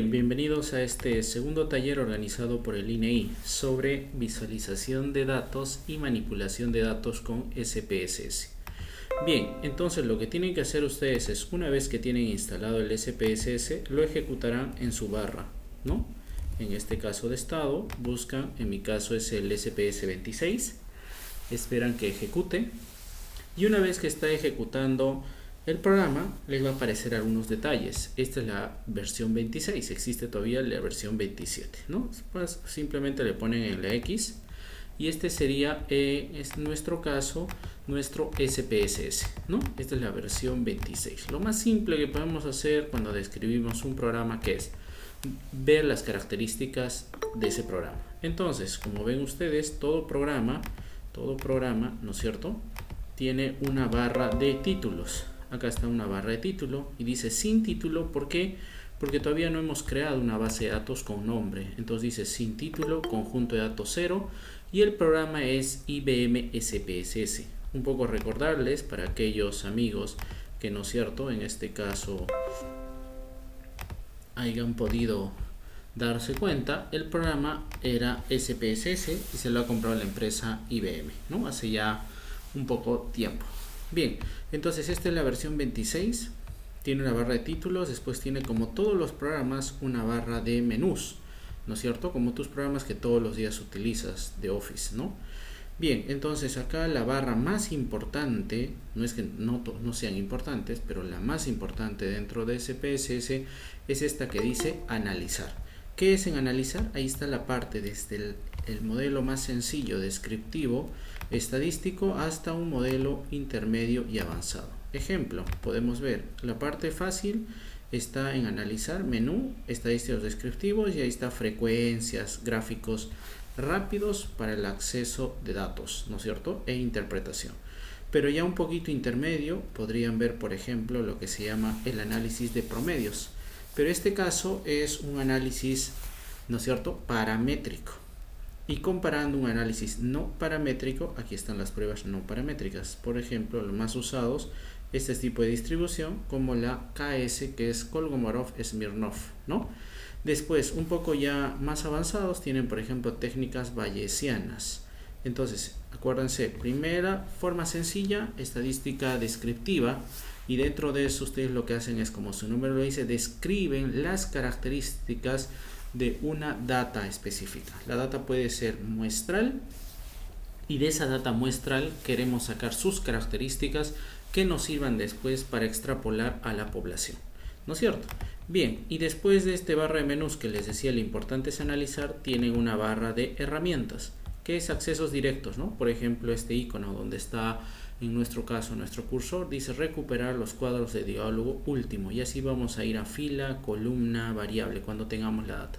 Bienvenidos a este segundo taller organizado por el INEI sobre visualización de datos y manipulación de datos con SPSS. Bien, entonces lo que tienen que hacer ustedes es, una vez que tienen instalado el SPSS, lo ejecutarán en su barra, ¿no? En este caso de estado, buscan, en mi caso es el SPS 26, esperan que ejecute y una vez que está ejecutando el programa, les va a aparecer algunos detalles. Esta es la versión 26, existe todavía la versión 27, ¿no? Pues simplemente le ponen en la X y este sería, es nuestro caso, nuestro SPSS, ¿no? Esta es la versión 26. Lo más simple que podemos hacer cuando describimos un programa, que es ver las características de ese programa. Entonces, como ven ustedes, todo programa, ¿no es cierto?, tiene una barra de títulos. Acá está una barra de título y dice sin título. ¿Por qué? Porque todavía no hemos creado una base de datos con nombre. Entonces dice sin título, conjunto de datos 0, y el programa es IBM SPSS. Un poco recordarles para aquellos amigos que, no es cierto, en este caso hayan podido darse cuenta, el programa era SPSS y se lo ha comprado la empresa IBM, ¿no? Hace ya un poco tiempo. Bien, entonces esta es la versión 26, tiene una barra de títulos, después tiene, como todos los programas, una barra de menús, ¿no es cierto? Como tus programas que todos los días utilizas de Office, ¿no? Bien, entonces acá la barra más importante, no es que no sean importantes, pero la más importante dentro de SPSS es esta que dice analizar. ¿Qué es en analizar? Ahí está la parte desde el modelo más sencillo, descriptivo, estadístico, hasta un modelo intermedio y avanzado. Ejemplo, podemos ver la parte fácil está en analizar, menú, estadísticos descriptivos, y ahí está frecuencias, gráficos rápidos para el acceso de datos, ¿no es cierto?, e interpretación. Pero ya un poquito intermedio podrían ver, por ejemplo, lo que se llama el análisis de promedios. Pero este caso es un análisis, ¿no es cierto?, paramétrico. Y comparando un análisis no paramétrico, aquí están las pruebas no paramétricas. Por ejemplo, los más usados, este tipo de distribución, como la KS, que es Kolmogorov-Smirnov, ¿no? Después, un poco ya más avanzados, tienen, por ejemplo, técnicas bayesianas. Entonces, acuérdense, primera forma sencilla, estadística descriptiva. Y dentro de eso ustedes lo que hacen es, como su nombre lo dice, describen las características de una data específica. La data puede ser muestral y de esa data muestral queremos sacar sus características que nos sirvan después para extrapolar a la población, ¿no es cierto? Bien, y después de este barra de menús que les decía, lo importante es analizar, tienen una barra de herramientas, que es accesos directos, ¿no? Por ejemplo, este icono donde está, en nuestro caso, nuestro cursor, dice recuperar los cuadros de diálogo último, y así vamos a ir a fila, columna, variable, cuando tengamos la data.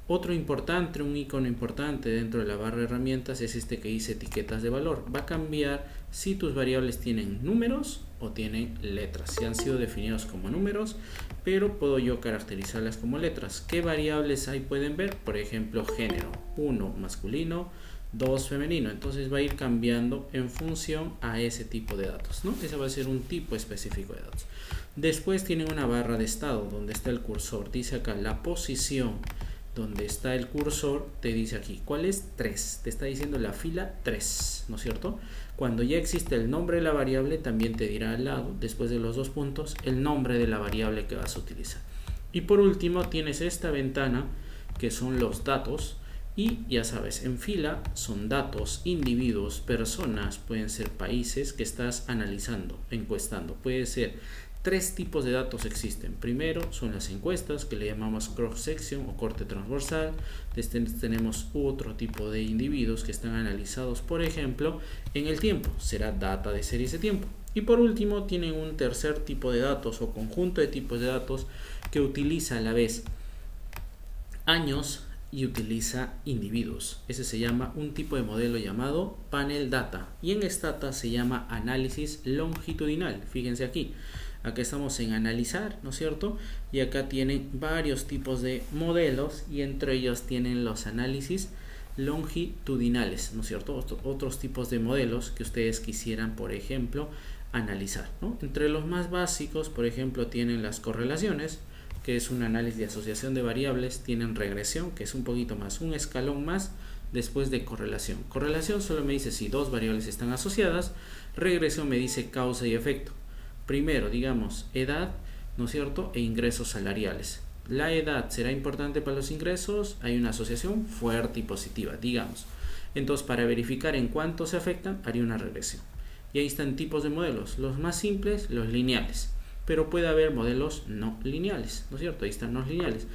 Otro importante, un icono importante dentro de la barra de herramientas es este que dice etiquetas de valor. Va a cambiar si tus variables tienen números o tienen letras. Si han sido definidos como números, pero puedo yo caracterizarlas como letras. ¿Qué variables ahí pueden ver? Por ejemplo, género, 1 masculino, 2 femenino. Entonces va a ir cambiando en función a ese tipo de datos, ¿no? Ese va a ser un tipo específico de datos. Después tienen una barra de estado donde está el cursor. Dice acá la posición donde está el cursor, te dice aquí ¿cuál es? 3, te está diciendo la fila 3, ¿no es cierto? Cuando ya existe el nombre de la variable, también te dirá al lado, después de los dos puntos, el nombre de la variable que vas a utilizar. Y por último tienes esta ventana que son los datos, y ya sabes, en fila son datos, individuos, personas, pueden ser países que estás analizando, encuestando. Puede ser tres tipos de datos existen. Primero son las encuestas, que le llamamos cross section o corte transversal. Después tenemos otro tipo de individuos que están analizados, por ejemplo, en el tiempo, será data de series de tiempo. Y por último tienen un tercer tipo de datos o conjunto de tipos de datos que utiliza a la vez años y utiliza individuos. Ese se llama un tipo de modelo llamado panel data, y en Stata se llama análisis longitudinal. Fíjense aquí, acá estamos en analizar, ¿no es cierto? Y acá tienen varios tipos de modelos, y entre ellos tienen los análisis longitudinales, ¿no es cierto? Otros tipos de modelos que ustedes quisieran, por ejemplo, analizar, ¿no? Entre los más básicos, por ejemplo, tienen las correlaciones, que es un análisis de asociación de variables, tienen regresión, que es un poquito más, un escalón más después de correlación. Correlación solo me dice si dos variables están asociadas, regresión me dice causa y efecto. Primero, digamos, edad, ¿no es cierto?, e ingresos salariales. La edad será importante para los ingresos, hay una asociación fuerte y positiva, digamos. Entonces, para verificar en cuánto se afectan, haría una regresión. Y ahí están tipos de modelos, los más simples, los lineales. Pero puede haber modelos no lineales, ¿no es cierto? Ahí están los lineales.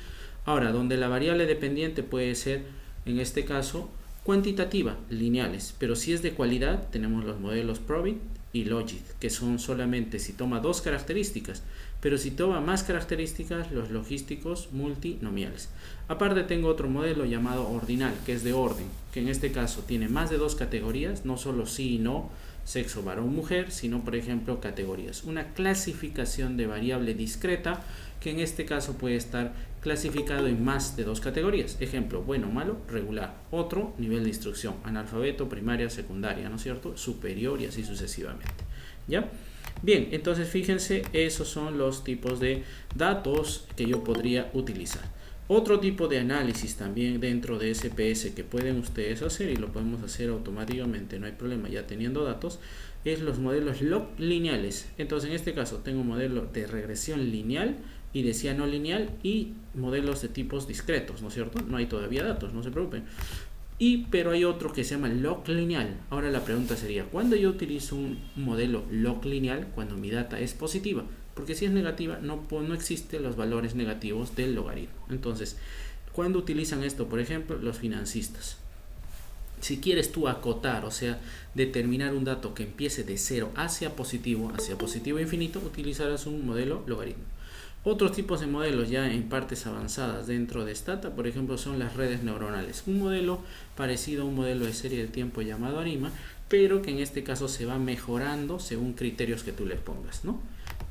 Ahora, donde la variable dependiente puede ser, en este caso, cuantitativa, lineales. Pero si es de cualidad, tenemos los modelos Probit y Logit, que son solamente si toma dos características. Pero si toma más características, los logísticos multinomiales. Aparte tengo otro modelo llamado ordinal, que es de orden, que en este caso tiene más de dos categorías, no solo sí y no, sexo varón mujer, sino por ejemplo categorías. Una clasificación de variable discreta, que en este caso puede estar clasificado en más de dos categorías. Ejemplo, bueno, malo, regular. Otro, nivel de instrucción, analfabeto, primaria, secundaria, ¿no es cierto? Superior y así sucesivamente. ¿Ya? Bien, entonces fíjense, esos son los tipos de datos que yo podría utilizar. Otro tipo de análisis también dentro de SPS que pueden ustedes hacer, y lo podemos hacer automáticamente, no hay problema ya teniendo datos, es los modelos log lineales. Entonces en este caso tengo un modelo de regresión lineal y decía no lineal y modelos de tipos discretos, ¿no es cierto? No hay todavía datos, no se preocupen. Pero hay otro que se llama log lineal. Ahora la pregunta sería, ¿cuándo yo utilizo un modelo log lineal? Cuando mi data es positiva, porque si es negativa no existen los valores negativos del logaritmo. Entonces, ¿cuándo utilizan esto? Por ejemplo, los financistas. Si quieres tú acotar, o sea, determinar un dato que empiece de 0 hacia positivo infinito, utilizarás un modelo logaritmo. Otros tipos de modelos ya en partes avanzadas dentro de Stata, por ejemplo, son las redes neuronales. Un modelo parecido a un modelo de serie de tiempo llamado ARIMA, pero que en este caso se va mejorando según criterios que tú le pongas, ¿no?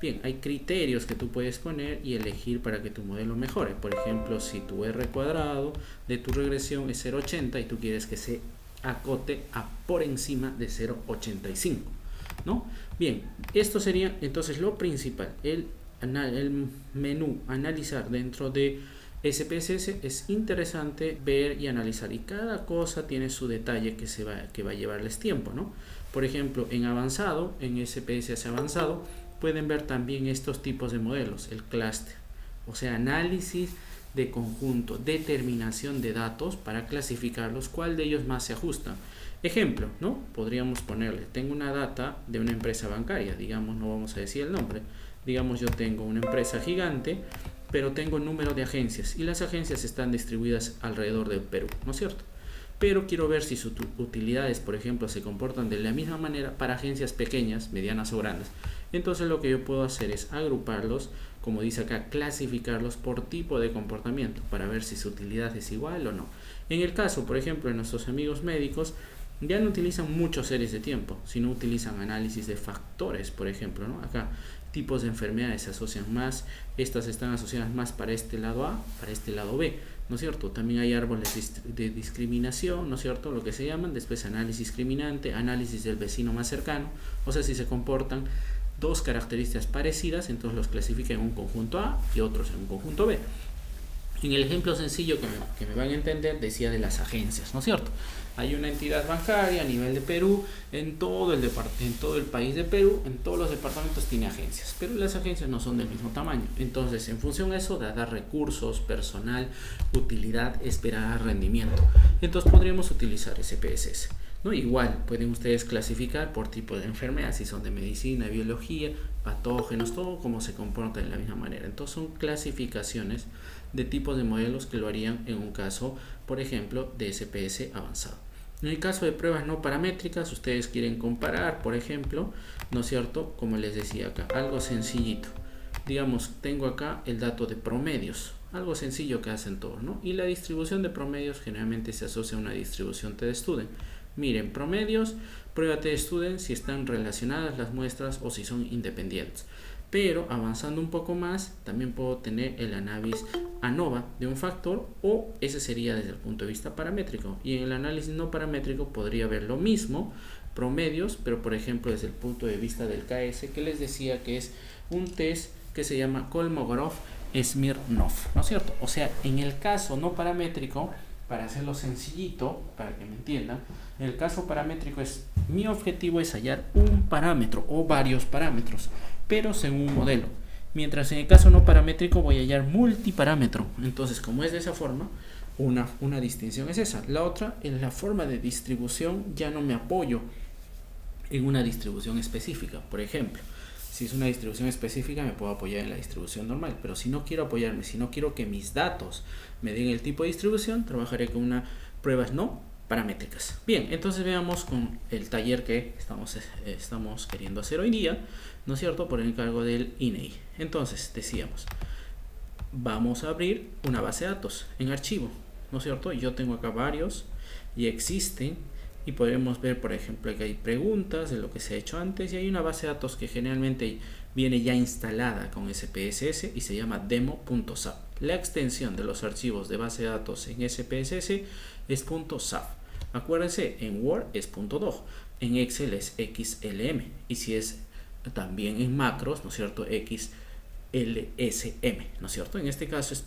Bien, hay criterios que tú puedes poner y elegir para que tu modelo mejore. Por ejemplo, si tu R cuadrado de tu regresión es 0,80 y tú quieres que se acote a por encima de 0,85, ¿no? Bien, esto sería entonces lo principal, el menú analizar dentro de SPSS. Es interesante ver y analizar, y cada cosa tiene su detalle que va a llevarles tiempo, ¿no? Por ejemplo, en avanzado, en SPSS avanzado, pueden ver también estos tipos de modelos, el clúster, o sea, análisis de conjunto, determinación de datos para clasificarlos, cuál de ellos más se ajusta. Ejemplo, ¿no? Podríamos ponerle, tengo una data de una empresa bancaria, digamos, no vamos a decir el nombre. Digamos, yo tengo una empresa gigante, pero tengo un número de agencias y las agencias están distribuidas alrededor del Perú, ¿no es cierto? Pero quiero ver si sus utilidades, por ejemplo, se comportan de la misma manera para agencias pequeñas, medianas o grandes. Entonces lo que yo puedo hacer es agruparlos, como dice acá, clasificarlos por tipo de comportamiento para ver si su utilidad es igual o no. En el caso, por ejemplo, de nuestros amigos médicos, ya no utilizan muchas series de tiempo, sino utilizan análisis de factores, por ejemplo, ¿no? Acá tipos de enfermedades se asocian más, estas están asociadas más para este lado A, para este lado B, ¿no es cierto? También hay árboles de discriminación, ¿no es cierto? Lo que se llaman, después análisis discriminante, análisis del vecino más cercano, o sea, si se comportan dos características parecidas, entonces los clasifica en un conjunto A y otros en un conjunto B. En el ejemplo sencillo que me van a entender, decía de las agencias, ¿no es cierto? Hay una entidad bancaria a nivel de Perú, en todo el país de Perú, en todos los departamentos tiene agencias, pero las agencias no son del mismo tamaño. Entonces, en función a eso, dar recursos, personal, utilidad, esperar rendimiento. Entonces, podríamos utilizar SPSS, ¿no? Igual, pueden ustedes clasificar por tipo de enfermedad, si son de medicina, biología, patógenos, todo como se comportan de la misma manera. Entonces, son clasificaciones de tipos de modelos que lo harían en un caso, por ejemplo, de SPS avanzado. En el caso de pruebas no paramétricas, ustedes quieren comparar, por ejemplo, ¿no es cierto? Como les decía acá, algo sencillito. Digamos, tengo acá el dato de promedios, algo sencillo que hacen todos, ¿no? Y la distribución de promedios generalmente se asocia a una distribución T-de-Student. Miren, promedios, prueba T-de-Student si están relacionadas las muestras o si son independientes. Pero avanzando un poco más, también puedo tener el análisis ANOVA de un factor, o ese sería desde el punto de vista paramétrico. Y en el análisis no paramétrico podría ver lo mismo, promedios, pero por ejemplo desde el punto de vista del KS, que les decía que es un test que se llama Kolmogorov Smirnov, ¿no es cierto? O sea, en el caso no paramétrico, para hacerlo sencillito, para que me entiendan, en el caso paramétrico mi objetivo es hallar un parámetro o varios parámetros, pero según un modelo. Mientras en el caso no paramétrico voy a hallar multiparámetro. Entonces, como es de esa forma, una distinción es esa. La otra, en la forma de distribución, ya no me apoyo en una distribución específica. Por ejemplo, si es una distribución específica me puedo apoyar en la distribución normal, pero si no quiero apoyarme, si no quiero que mis datos me den el tipo de distribución, trabajaré con unas pruebas no paramétricas. Bien, entonces veamos con el taller que estamos queriendo hacer hoy día, ¿no es cierto?, por encargo del INEI. Entonces decíamos, vamos a abrir una base de datos en archivo, ¿no es cierto? Yo tengo acá varios y existen. Y podemos ver, por ejemplo, que hay preguntas de lo que se ha hecho antes y hay una base de datos que generalmente viene ya instalada con SPSS y se llama demo.sap. La extensión de los archivos de base de datos en SPSS es .sap. Acuérdense, en Word es .dog, en Excel es XLM y si es también en macros, ¿no es cierto?, XLSM, ¿no es cierto? En este caso es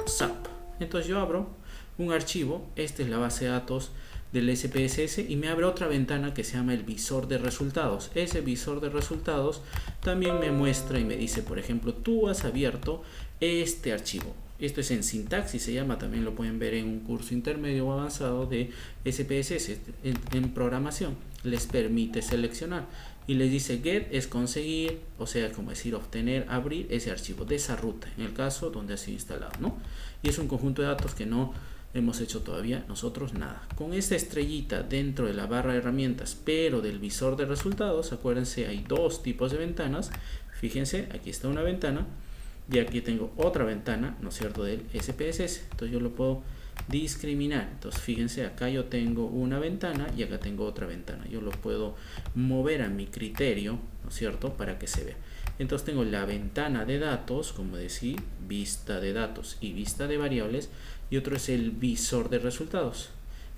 .sap. Entonces yo abro un archivo, esta es la base de datos del SPSS y me abre otra ventana que se llama el visor de resultados. Ese visor de resultados también me muestra y me dice, por ejemplo, tú has abierto este archivo. Esto es en sintaxis, se llama, también lo pueden ver en un curso intermedio o avanzado de SPSS en programación. Les permite seleccionar y les dice get es conseguir, o sea, como decir, obtener, abrir ese archivo de esa ruta, en el caso donde ha sido instalado, ¿no? Y es un conjunto de datos que no hemos hecho todavía nosotros nada. Con esta estrellita dentro de la barra de herramientas, pero del visor de resultados, acuérdense, hay dos tipos de ventanas. Fíjense, aquí está una ventana y aquí tengo otra ventana, ¿no es cierto?, del SPSS. Entonces yo lo puedo discriminar. Entonces fíjense, acá yo tengo una ventana y acá tengo otra ventana. Yo lo puedo mover a mi criterio, ¿no es cierto?, para que se vea. Entonces tengo la ventana de datos, como decía, vista de datos y vista de variables, y otro es el visor de resultados.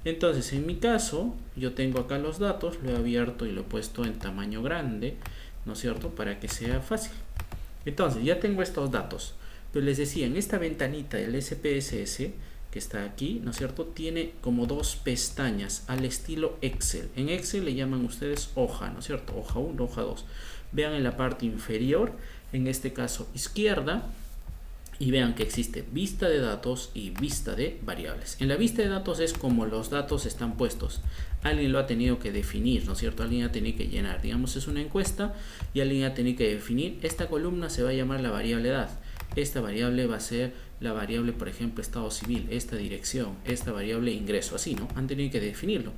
Entonces en mi caso yo tengo acá los datos, lo he abierto y lo he puesto en tamaño grande, ¿no es cierto?, para que sea fácil. Entonces ya tengo estos datos, pero les decía, en esta ventanita del SPSS que está aquí, ¿no es cierto?, tiene como dos pestañas al estilo Excel. En Excel le llaman ustedes hoja, ¿no es cierto?, hoja 1, hoja 2. Vean en la parte inferior, en este caso izquierda, y vean que existe vista de datos y vista de variables. En la vista de datos es como los datos están puestos. Alguien lo ha tenido que definir, ¿no es cierto? Alguien ha tenido que llenar. Digamos, es una encuesta y alguien ha tenido que definir. Esta columna se va a llamar la variable edad. Esta variable va a ser la variable, por ejemplo, estado civil. Esta dirección, esta variable ingreso, así, ¿no? Han tenido que definirlo.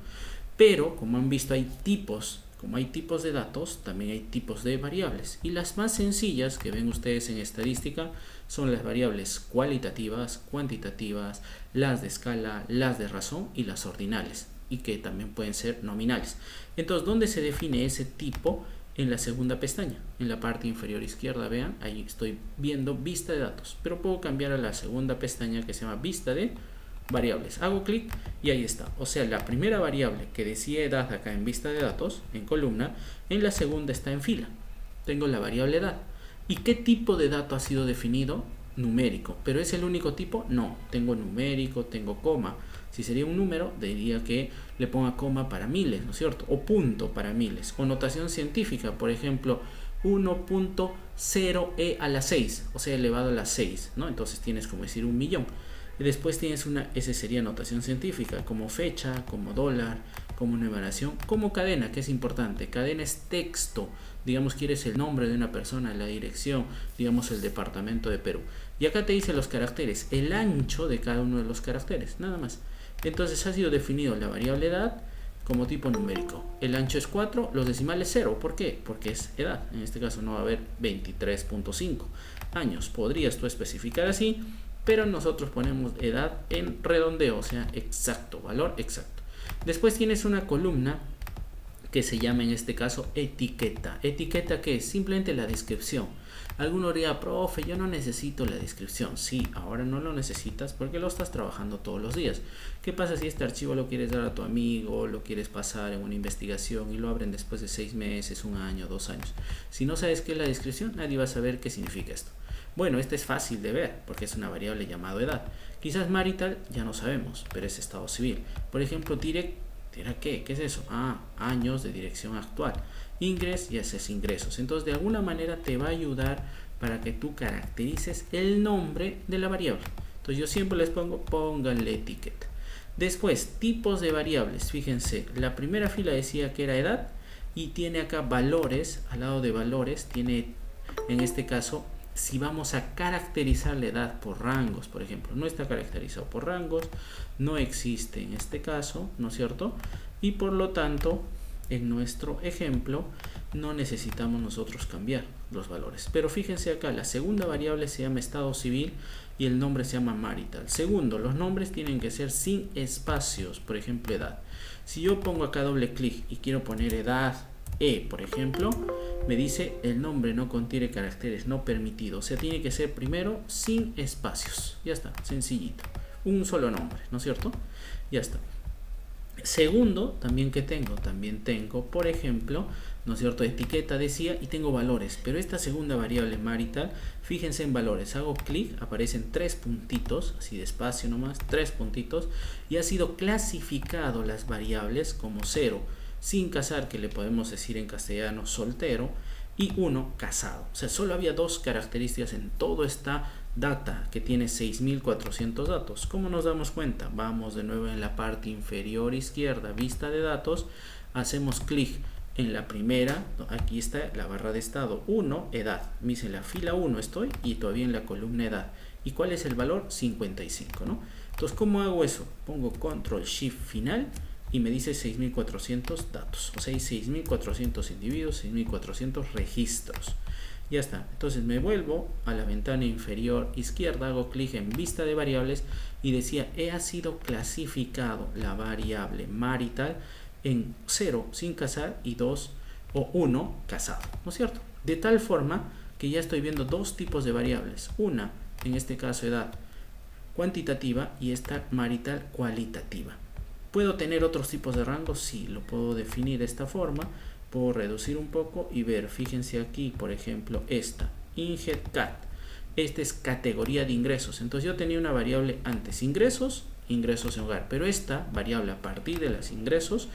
Pero, como han visto, hay tipos. Como hay tipos de datos, también hay tipos de variables. Y las más sencillas que ven ustedes en estadística son las variables cualitativas, cuantitativas, las de escala, las de razón y las ordinales. Y que también pueden ser nominales. Entonces, ¿dónde se define ese tipo? En la segunda pestaña, en la parte inferior izquierda, vean, ahí estoy viendo vista de datos. Pero puedo cambiar a la segunda pestaña que se llama vista de variables. Hago clic y ahí está. O sea, la primera variable que decía edad acá en vista de datos, en columna, en la segunda está en fila. Tengo la variable edad. ¿Y qué tipo de dato ha sido definido? Numérico. ¿Pero es el único tipo? No. Tengo numérico, tengo coma. Si sería un número, diría que le ponga coma para miles, ¿no es cierto? O punto para miles. O notación científica, por ejemplo, 1.0e a la 6, o sea, elevado a la 6, ¿no? Entonces tienes como decir 1.000.000. Y después tienes esa sería notación científica, como fecha, como dólar, como numeración, como cadena, que es importante. Cadena es texto, digamos, quieres el nombre de una persona, la dirección, digamos, el departamento de Perú. Y acá te dice los caracteres, el ancho de cada uno de los caracteres, nada más. Entonces ha sido definido la variable edad como tipo numérico. El ancho es 4, los decimales 0. ¿Por qué? Porque es edad. En este caso no va a haber 23.5 años. Podrías tú especificar así, pero nosotros ponemos edad en redondeo, o sea, exacto, valor exacto. Después tienes una columna que se llama en este caso etiqueta. ¿Etiqueta qué es? Simplemente la descripción. Alguno diría, profe, yo no necesito la descripción. Sí, ahora no lo necesitas porque lo estás trabajando todos los días. ¿Qué pasa si este archivo lo quieres dar a tu amigo, lo quieres pasar en una investigación y lo abren después de 6 meses, 1 año, 2 años? Si no sabes qué es la descripción, nadie va a saber qué significa esto. Bueno, este es fácil de ver porque es una variable llamada edad. Quizás marital ya no sabemos, pero es estado civil. Por ejemplo, ¿qué es eso? Años de dirección actual. Ingres y haces ingresos. Entonces, de alguna manera te va a ayudar para que tú caracterices el nombre de la variable. Entonces, yo siempre les pónganle etiqueta. Después, tipos de variables. Fíjense, la primera fila decía que era edad y tiene acá valores. Al lado de valores tiene, en este caso, si vamos a caracterizar la edad por rangos, por ejemplo, no está caracterizado por rangos, no existe en este caso, ¿no es cierto? Y por lo tanto, en nuestro ejemplo, no necesitamos nosotros cambiar los valores. Pero fíjense acá, la segunda variable se llama estado civil y el nombre se llama marital. Segundo, los nombres tienen que ser sin espacios, por ejemplo, edad. Si yo pongo acá doble clic y quiero poner edad por ejemplo, me dice el nombre no contiene caracteres no permitidos. O sea, tiene que ser primero sin espacios. Ya está, sencillito. Un solo nombre, ¿no es cierto? Ya está. Segundo, también tengo, por ejemplo, ¿no es cierto? Etiqueta decía y tengo valores. Pero esta segunda variable marital, fíjense en valores. Hago clic, aparecen 3 puntitos, así despacio nomás, 3 puntitos. Y ha sido clasificado las variables como 0. Sin casar, que le podemos decir en castellano soltero, y 1 casado. O sea, solo había 2 características en toda esta data que tiene 6400 datos. ¿Cómo nos damos cuenta? Vamos de nuevo en la parte inferior izquierda, vista de datos, hacemos clic en la primera, aquí está la barra de estado 1, edad. Me dice en la fila 1 estoy y todavía en la columna edad. ¿Y cuál es el valor? 55, ¿no? Entonces, ¿cómo hago eso? Pongo control shift final y me dice 6400 datos, o sea, hay 6400 individuos, 6400 registros. Ya está. Entonces me vuelvo a la ventana inferior izquierda, hago clic en vista de variables y decía, ha sido clasificado la variable marital en 0 sin casar y 2 o 1 casado, ¿no es cierto? De tal forma que ya estoy viendo 2 tipos de variables, una, en este caso edad cuantitativa y esta marital cualitativa. ¿Puedo tener otros tipos de rangos? Sí, lo puedo definir de esta forma. Puedo reducir un poco y ver, fíjense aquí, por ejemplo, esta, INGEDCAT. Esta es categoría de ingresos. Entonces yo tenía una variable antes, ingresos en hogar. Pero esta variable a partir de los ingresos,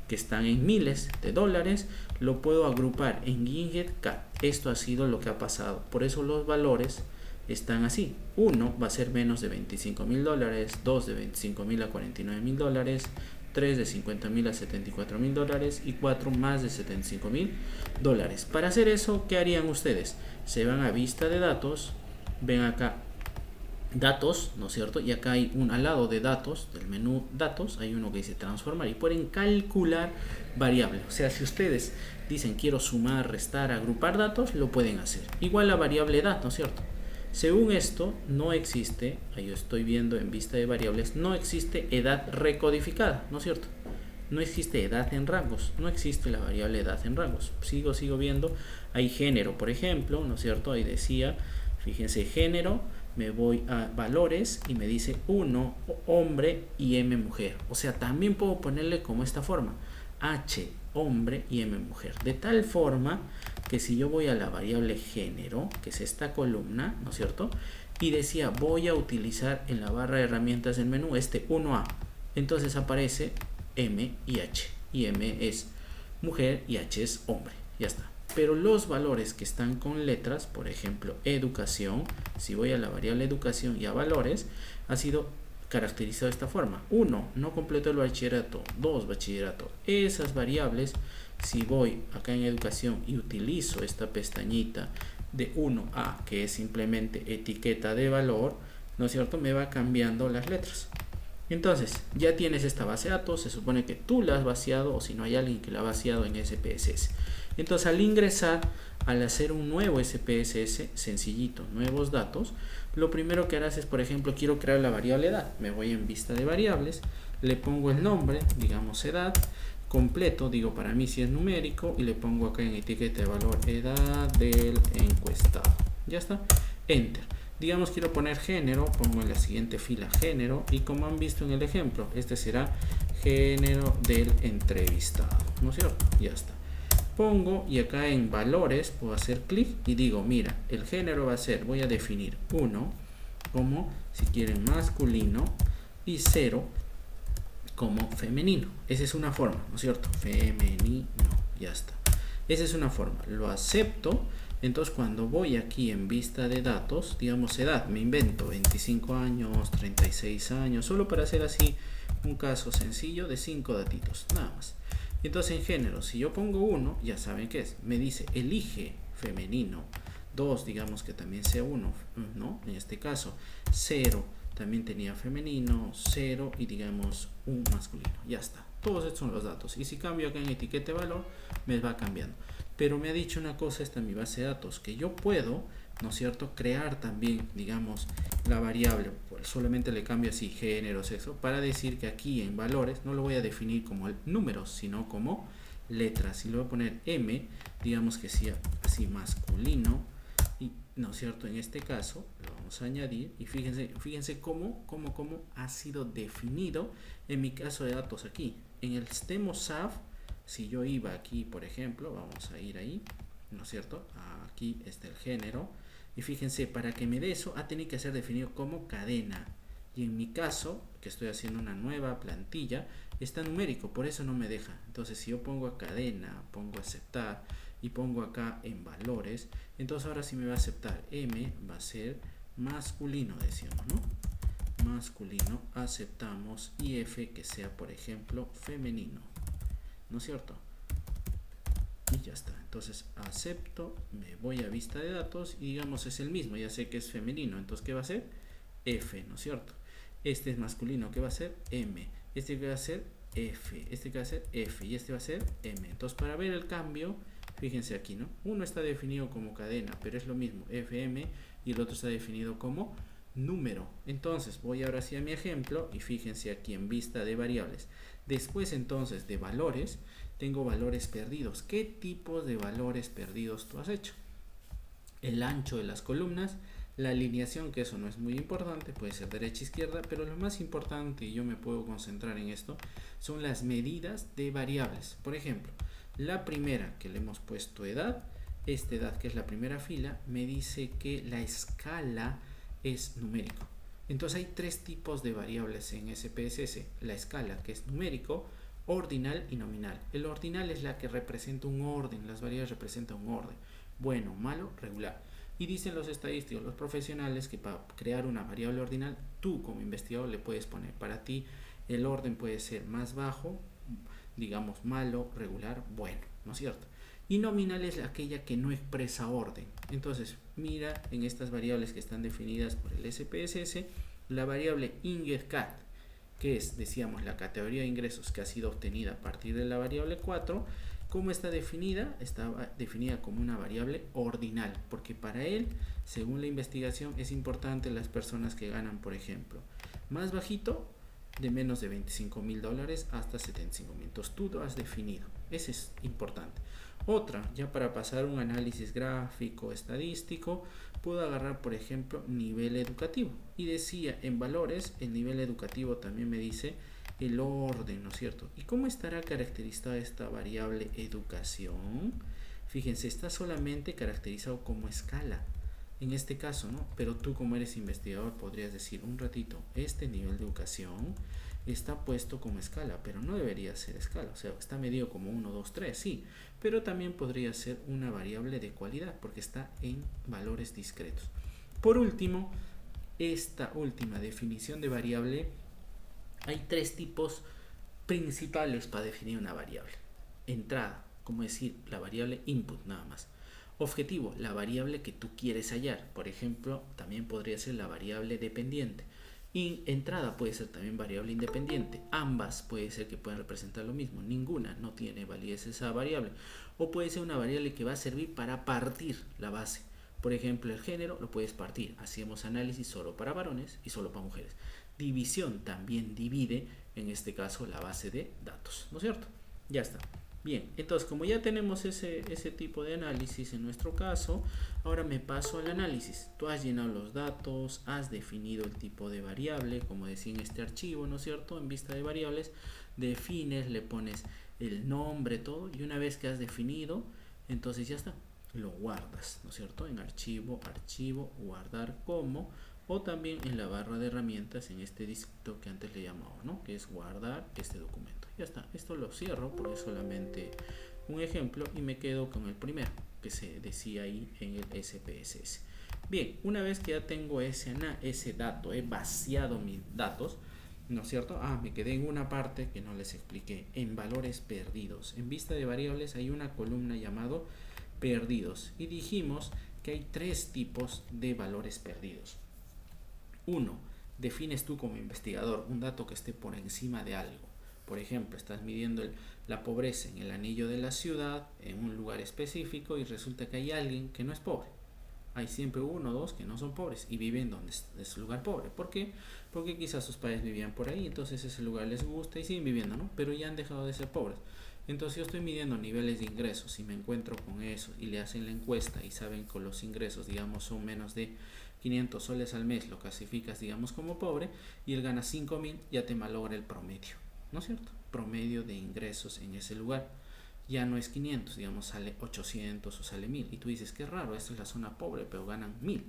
que están en miles de dólares, lo puedo agrupar en INGEDCAT. Esto ha sido lo que ha pasado. Por eso los valores están así. 1 va a ser menos de $25,000, 2 de $25,000 a $49,000, 3 de $50,000 a $74,000 y 4 más de $75,000. Para hacer eso, ¿qué harían ustedes? Se van a vista de datos, ven acá datos, ¿no es cierto? Y acá hay al lado de datos, del menú datos, hay uno que dice transformar y pueden calcular variable. O sea, si ustedes dicen quiero sumar, restar, agrupar datos, lo pueden hacer. Igual la variable edad, ¿no es cierto? Según esto, no existe, ahí yo estoy viendo en vista de variables, no existe edad recodificada, ¿no es cierto? No existe edad en rangos, no existe la variable edad en rangos. Sigo viendo, hay género, por ejemplo, ¿no es cierto? Ahí decía, fíjense, género, me voy a valores y me dice 1 hombre y M mujer. O sea, también puedo ponerle como esta forma, H hombre y M mujer. De tal forma que si yo voy a la variable género, que es esta columna, ¿no es cierto? Y decía, voy a utilizar en la barra de herramientas del menú este 1A. Entonces aparece M y H. Y M es mujer y H es hombre. Ya está. Pero los valores que están con letras, por ejemplo, educación, si voy a la variable educación y a valores, ha sido caracterizado de esta forma. 1, no completó el bachillerato. 2, bachillerato. Esas variables, si voy acá en educación y utilizo esta pestañita de 1A, que es simplemente etiqueta de valor, ¿no es cierto? Me va cambiando las letras. Entonces, ya tienes esta base de datos, se supone que tú la has vaciado o si no hay alguien que la ha vaciado en SPSS. Entonces, al ingresar, al hacer un nuevo SPSS, sencillito, nuevos datos, lo primero que harás es, por ejemplo, quiero crear la variable edad. Me voy en vista de variables, le pongo el nombre, digamos edad, completo, digo para mí si es numérico, y le pongo acá en etiqueta de valor edad del encuestado. Ya está, enter. Digamos quiero poner género, pongo en la siguiente fila género, y como han visto en el ejemplo, este será género del entrevistado, ¿no es cierto? Ya está. pongo y acá en valores puedo hacer clic y digo, mira, el género va a ser, voy a definir 1 como, si quieren, masculino y 0 como femenino. Esa es una forma, ¿no es cierto? Femenino, ya está. Esa es una forma, lo acepto. Entonces cuando voy aquí en vista de datos, digamos edad, me invento 25 años, 36 años, solo para hacer así un caso sencillo de 5 datitos, nada más. Entonces en género, si yo pongo 1, ya saben qué es, me dice elige femenino, 2 digamos que también sea 1, ¿no? En este caso 0 también tenía femenino, 0 y digamos un masculino, ya está. Todos estos son los datos y si cambio acá en etiqueta de valor me va cambiando. Pero me ha dicho una cosa, esta es mi base de datos, que yo puedo, ¿no es cierto?, crear también, digamos, la variable, pues solamente le cambio así género, sexo, para decir que aquí en valores no lo voy a definir como números, sino como letras. Y le voy a poner M, digamos que sea así masculino, y, ¿no es cierto?, en este caso lo vamos a añadir y fíjense cómo ha sido definido en mi caso de datos aquí. En el STEMOSAF, si yo iba aquí, por ejemplo, vamos a ir ahí, ¿no es cierto? Aquí está el género. Y fíjense, para que me dé eso, ha tenido que ser definido como cadena. Y en mi caso, que estoy haciendo una nueva plantilla, está numérico, por eso no me deja. Entonces, si yo pongo a cadena, pongo a aceptar y pongo acá en valores, entonces ahora sí me va a aceptar. M va a ser masculino, decíamos, ¿no? Masculino, aceptamos. Y F que sea, por ejemplo, femenino. ¿No es cierto? Y ya está. Entonces acepto, me voy a vista de datos y digamos es el mismo, ya sé que es femenino, entonces ¿qué va a ser? F, ¿no es cierto? Este es masculino, ¿qué va a ser? M. Este que va a ser F, este que va a ser F y este va a ser M. Entonces para ver el cambio, fíjense aquí, ¿no? Uno está definido como cadena, pero es lo mismo, FM, y el otro está definido como número. Entonces voy ahora sí a mi ejemplo y fíjense aquí en vista de variables. Después entonces de valores, tengo valores perdidos. ¿Qué tipos de valores perdidos tú has hecho? El ancho de las columnas, la alineación, que eso no es muy importante, puede ser derecha izquierda, pero lo más importante, y yo me puedo concentrar en esto, son las medidas de variables. Por ejemplo, la primera que le hemos puesto edad, esta edad que es la primera fila, me dice que la escala es numérico. Entonces hay tres tipos de variables en SPSS. La escala, que es numérico, ordinal y nominal. El ordinal es la que representa un orden, las variables representan un orden. Bueno, malo, regular. Y dicen los estadísticos, los profesionales, que para crear una variable ordinal, tú como investigador le puedes poner, para ti el orden puede ser más bajo, digamos malo, regular, bueno, ¿no es cierto? Y nominal es aquella que no expresa orden. Entonces, mira en estas variables que están definidas por el SPSS, la variable INGESCAT, que es, decíamos, la categoría de ingresos que ha sido obtenida a partir de la variable 4, ¿cómo está definida? Está definida como una variable ordinal, porque para él, según la investigación, es importante las personas que ganan, por ejemplo, más bajito, de menos de $25,000 hasta $75,000. Entonces tú lo has definido. Ese es importante. Otra, ya para pasar un análisis gráfico, estadístico, puedo agarrar, por ejemplo, nivel educativo. Y decía, en valores, el nivel educativo también me dice el orden, ¿no es cierto? ¿Y cómo estará caracterizada esta variable educación? Fíjense, está solamente caracterizado como escala. En este caso, ¿no? Pero tú como eres investigador podrías decir un ratito, este nivel de educación está puesto como escala, pero no debería ser escala, o sea, está medido como 1, 2, 3, sí, pero también podría ser una variable de cualidad porque está en valores discretos. Por último, esta última definición de variable, hay tres tipos principales para definir una variable. Entrada, como decir, la variable input nada más. Objetivo, la variable que tú quieres hallar. Por ejemplo, también podría ser la variable dependiente. Y entrada puede ser también variable independiente. Ambas puede ser que puedan representar lo mismo. Ninguna no tiene validez esa variable. O puede ser una variable que va a servir para partir la base. Por ejemplo, el género lo puedes partir. Hacemos análisis solo para varones y solo para mujeres. División también divide, en este caso, la base de datos. ¿No es cierto? Ya está. Bien, entonces como ya tenemos ese tipo de análisis en nuestro caso, ahora me paso al análisis. Tú has llenado los datos, has definido el tipo de variable, como decía en este archivo, ¿no es cierto? En vista de variables, defines, le pones el nombre, todo, y una vez que has definido, entonces ya está, lo guardas, ¿no es cierto? En archivo, guardar como, o también en la barra de herramientas en este disquito que antes le llamaba, ¿no? Que es guardar este documento. Ya está, esto lo cierro porque es solamente un ejemplo y me quedo con el primero que se decía ahí en el SPSS. Bien, una vez que ya tengo ese dato, he vaciado mis datos, ¿no es cierto? Me quedé en una parte que no les expliqué, en valores perdidos. En vista de variables hay una columna llamado perdidos y dijimos que hay 3 tipos de valores perdidos. Uno, defines tú como investigador un dato que esté por encima de algo. Por ejemplo, estás midiendo la pobreza en el anillo de la ciudad, en un lugar específico, y resulta que hay alguien que no es pobre. Hay siempre uno o dos que no son pobres y viven donde es lugar pobre. ¿Por qué? Porque quizás sus padres vivían por ahí, entonces ese lugar les gusta y siguen viviendo, ¿no? Pero ya han dejado de ser pobres. Entonces yo estoy midiendo niveles de ingresos y me encuentro con eso y le hacen la encuesta y saben que los ingresos, digamos, son menos de 500 soles al mes, lo clasificas, digamos, como pobre, y él gana 5.000, ya te malogra el promedio, ¿no es cierto? Promedio de ingresos en ese lugar. Ya no es 500, digamos, sale 800 o sale 1000. Y tú dices, qué raro, esta es la zona pobre, pero ganan 1000.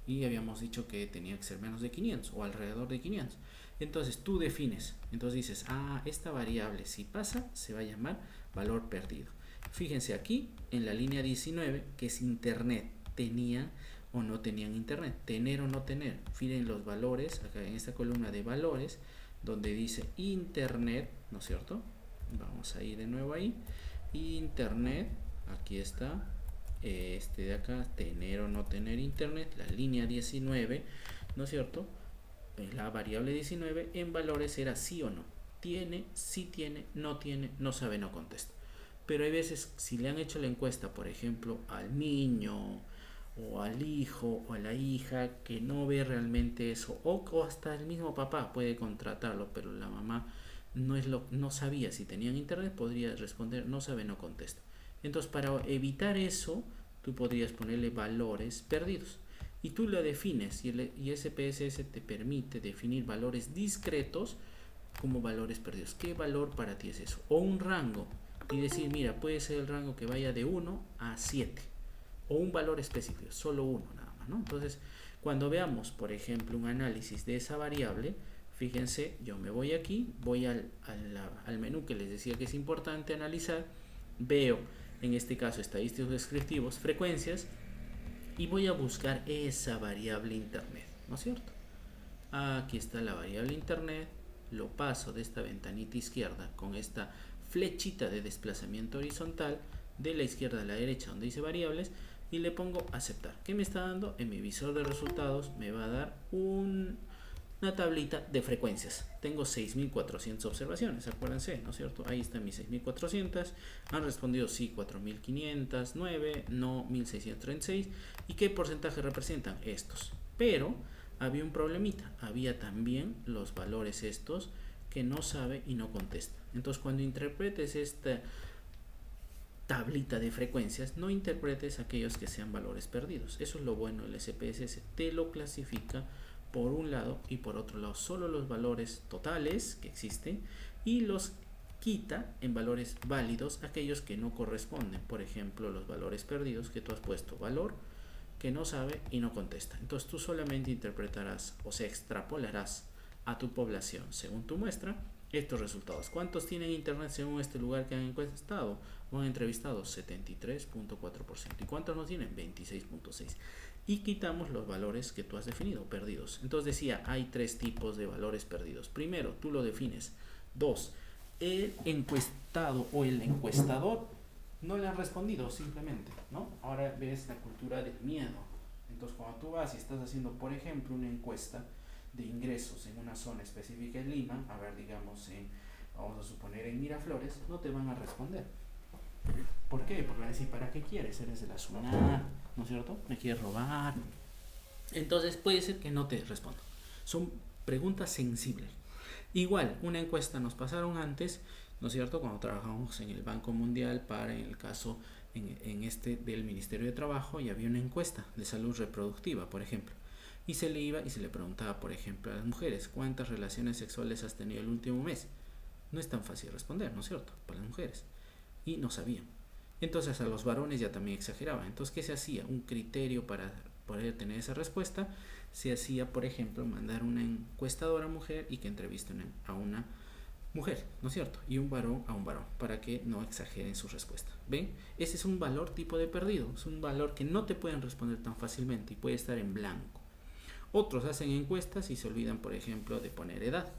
Y habíamos dicho que tenía que ser menos de 500 o alrededor de 500. Entonces tú defines, entonces dices, esta variable si pasa se va a llamar valor perdido. Fíjense aquí en la línea 19 que es internet, tenían o no tenían internet, tener o no tener. Fíjense los valores, acá en esta columna de valores, donde dice internet, ¿no es cierto? Vamos a ir de nuevo ahí, internet, aquí está, este de acá, tener o no tener internet, la línea 19, ¿no es cierto? La variable 19 en valores era sí o no, tiene, sí tiene, no sabe, no contesta. Pero hay veces, si le han hecho la encuesta, por ejemplo, al niño o al hijo o a la hija que no ve realmente eso, o hasta el mismo papá puede contratarlo, pero la mamá no sabía si tenían internet, podría responder no sabe, no contesta. Entonces, para evitar eso, tú podrías ponerle valores perdidos y tú lo defines, y SPSS te permite definir valores discretos como valores perdidos. ¿Qué valor para ti es eso? O un rango y decir, mira, puede ser el rango que vaya de 1 a 7, o un valor específico, solo uno nada más, ¿no? Entonces, cuando veamos, por ejemplo, un análisis de esa variable, fíjense, yo me voy aquí, voy al menú que les decía que es importante analizar, veo en este caso estadísticos descriptivos, frecuencias, y voy a buscar esa variable internet, ¿no es cierto? Aquí está la variable internet, lo paso de esta ventanita izquierda con esta flechita de desplazamiento horizontal de la izquierda a la derecha donde dice variables y le pongo aceptar. ¿Qué me está dando? En mi visor de resultados me va a dar una tablita de frecuencias. Tengo 6400 observaciones, acuérdense, ¿no es cierto? Ahí están mis 6400, han respondido sí 4509, no 1636. ¿Y qué porcentaje representan? Estos. Pero había un problemita, había también los valores estos que no sabe y no contesta. Entonces, cuando interpretes esta tablita de frecuencias, no interpretes aquellos que sean valores perdidos. Eso es lo bueno del SPSS, te lo clasifica por un lado y por otro lado solo los valores totales que existen y los quita en valores válidos aquellos que no corresponden. Por ejemplo, los valores perdidos que tú has puesto valor que no sabe y no contesta. Entonces tú solamente interpretarás, o sea, extrapolarás a tu población según tu muestra estos resultados. ¿Cuántos tienen internet según este lugar que han encuestado o han entrevistado? 73.4%. ¿Y cuántos no tienen? 26.6%. Y quitamos los valores que tú has definido, perdidos. Entonces decía, hay 3 tipos de valores perdidos. Primero, tú lo defines. 2, el encuestado o el encuestador no le han respondido simplemente, ¿no? Ahora ves la cultura del miedo. Entonces cuando tú vas y estás haciendo, por ejemplo, una encuesta de ingresos en una zona específica en Lima, a ver, digamos, vamos a suponer en Miraflores, no te van a responder. ¿Por qué? Porque van a decir, ¿para qué quieres? Eres de la zona, ¿no es cierto? ¿Me quieres robar? Entonces puede ser que no te respondan. Son preguntas sensibles. Igual, una encuesta nos pasaron antes, ¿no es cierto? Cuando trabajamos en el Banco Mundial para, en el caso en este del Ministerio de Trabajo, y había una encuesta de salud reproductiva, por ejemplo. Y se le preguntaba, por ejemplo, a las mujeres, ¿cuántas relaciones sexuales has tenido el último mes? No es tan fácil responder, ¿no es cierto? Para las mujeres. Y no sabían. Entonces a los varones ya también exageraban. Entonces, ¿qué se hacía? Un criterio para poder tener esa respuesta se hacía, por ejemplo, mandar una encuestadora mujer y que entrevisten a una mujer, ¿no es cierto? Y un varón a un varón, para que no exageren su respuesta. ¿Ven? Ese es un valor tipo de perdido. Es un valor que no te pueden responder tan fácilmente y puede estar en blanco. Otros hacen encuestas y se olvidan, por ejemplo, de poner edad.